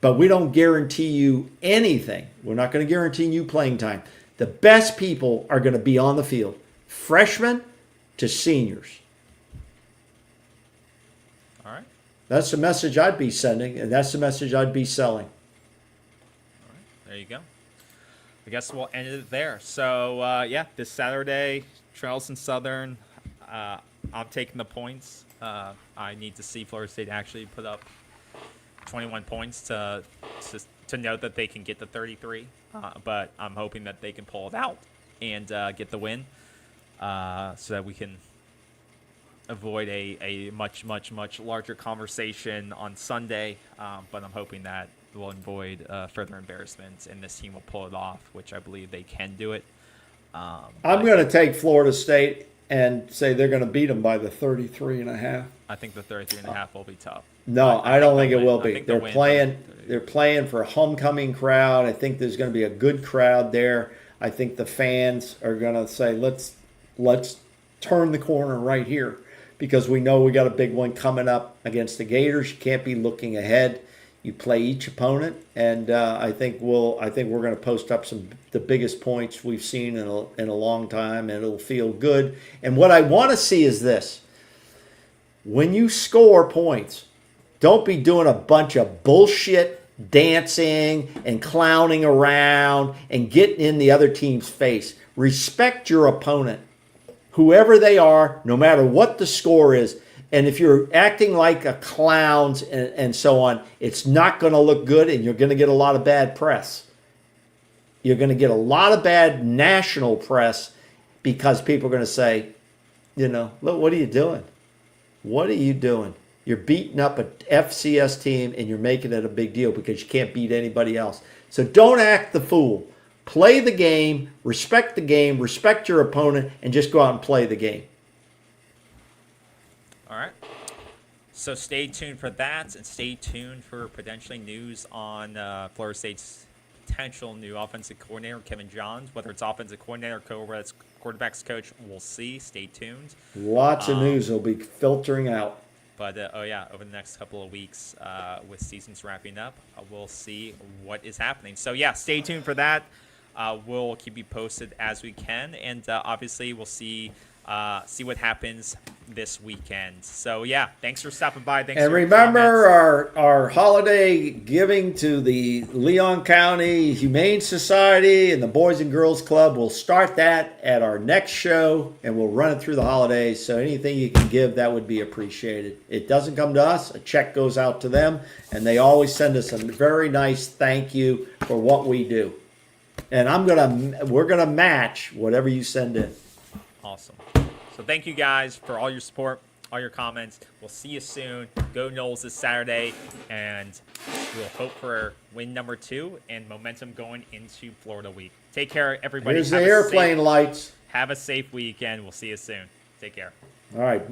But we don't guarantee you anything. We're not going to guarantee you playing time. The best people are going to be on the field. Freshmen to seniors. All right. That's the message I'd be sending, and that's the message I'd be selling. All right. There you go. I guess we'll end it there. So, yeah, this Saturday, Charleston Southern, I'm taking the points. I need to see Florida State actually put up 21 points to note that they can get the 33. But I'm hoping that they can pull it out and get the win so that we can avoid a much, much, much larger conversation on Sunday. But I'm hoping that we'll avoid further embarrassments and this team will pull it off, which I believe they can do it. I'm going to take Florida State and say they're going to beat them by the 33.5. I think the 33.5 will be tough. No, I don't think it will be. They're They're playing for a homecoming crowd. I think there's going to be a good crowd there. I think the fans are going to say, let's turn the corner right here, because we know we got a big one coming up against the Gators. You can't be looking ahead. You play each opponent, and I think we're going to post up the biggest points we've seen in a long time, and it'll feel good. And what I want to see is this: when you score points, don't be doing a bunch of bullshit dancing and clowning around and getting in the other team's face. Respect your opponent, whoever they are, no matter what the score is. And if you're acting like a clowns and so on, it's not going to look good, and you're going to get a lot of bad press. You're going to get a lot of bad national press, because people are going to say, You know, look, what are you doing? What are you doing? You're beating up a FCS team and you're making it a big deal because you can't beat anybody else. So don't act the fool. Play the game, respect your opponent, and just go out and play the game. All right. So stay tuned for that, and stay tuned for potentially news on Florida State's potential new offensive coordinator, Kevin Johns. Whether it's offensive coordinator or quarterback's coach, we'll see. Stay tuned. Lots of news will be filtering out. But, over the next couple of weeks, with seasons wrapping up, we'll see what is happening. So, yeah, stay tuned for that. We'll keep you posted as we can. And, obviously, we'll see what happens this weekend. So, yeah, thanks for stopping by. Thanks and for your remember comments. our holiday giving to the Leon County Humane Society and the Boys and Girls Club. We'll start that at our next show, and we'll run it through the holidays. So anything you can give, that would be appreciated. It doesn't come to us. A check goes out to them, and they always send us a very nice thank you for what we do. And we're gonna match whatever you send in. Awesome. So thank you guys for all your support, all your comments. We'll see you soon. Go Noles this Saturday, and we'll hope for win number 2 and momentum going into Florida week. Take care, everybody. Here's the airplane lights. Have a safe weekend. We'll see you soon. Take care. All right.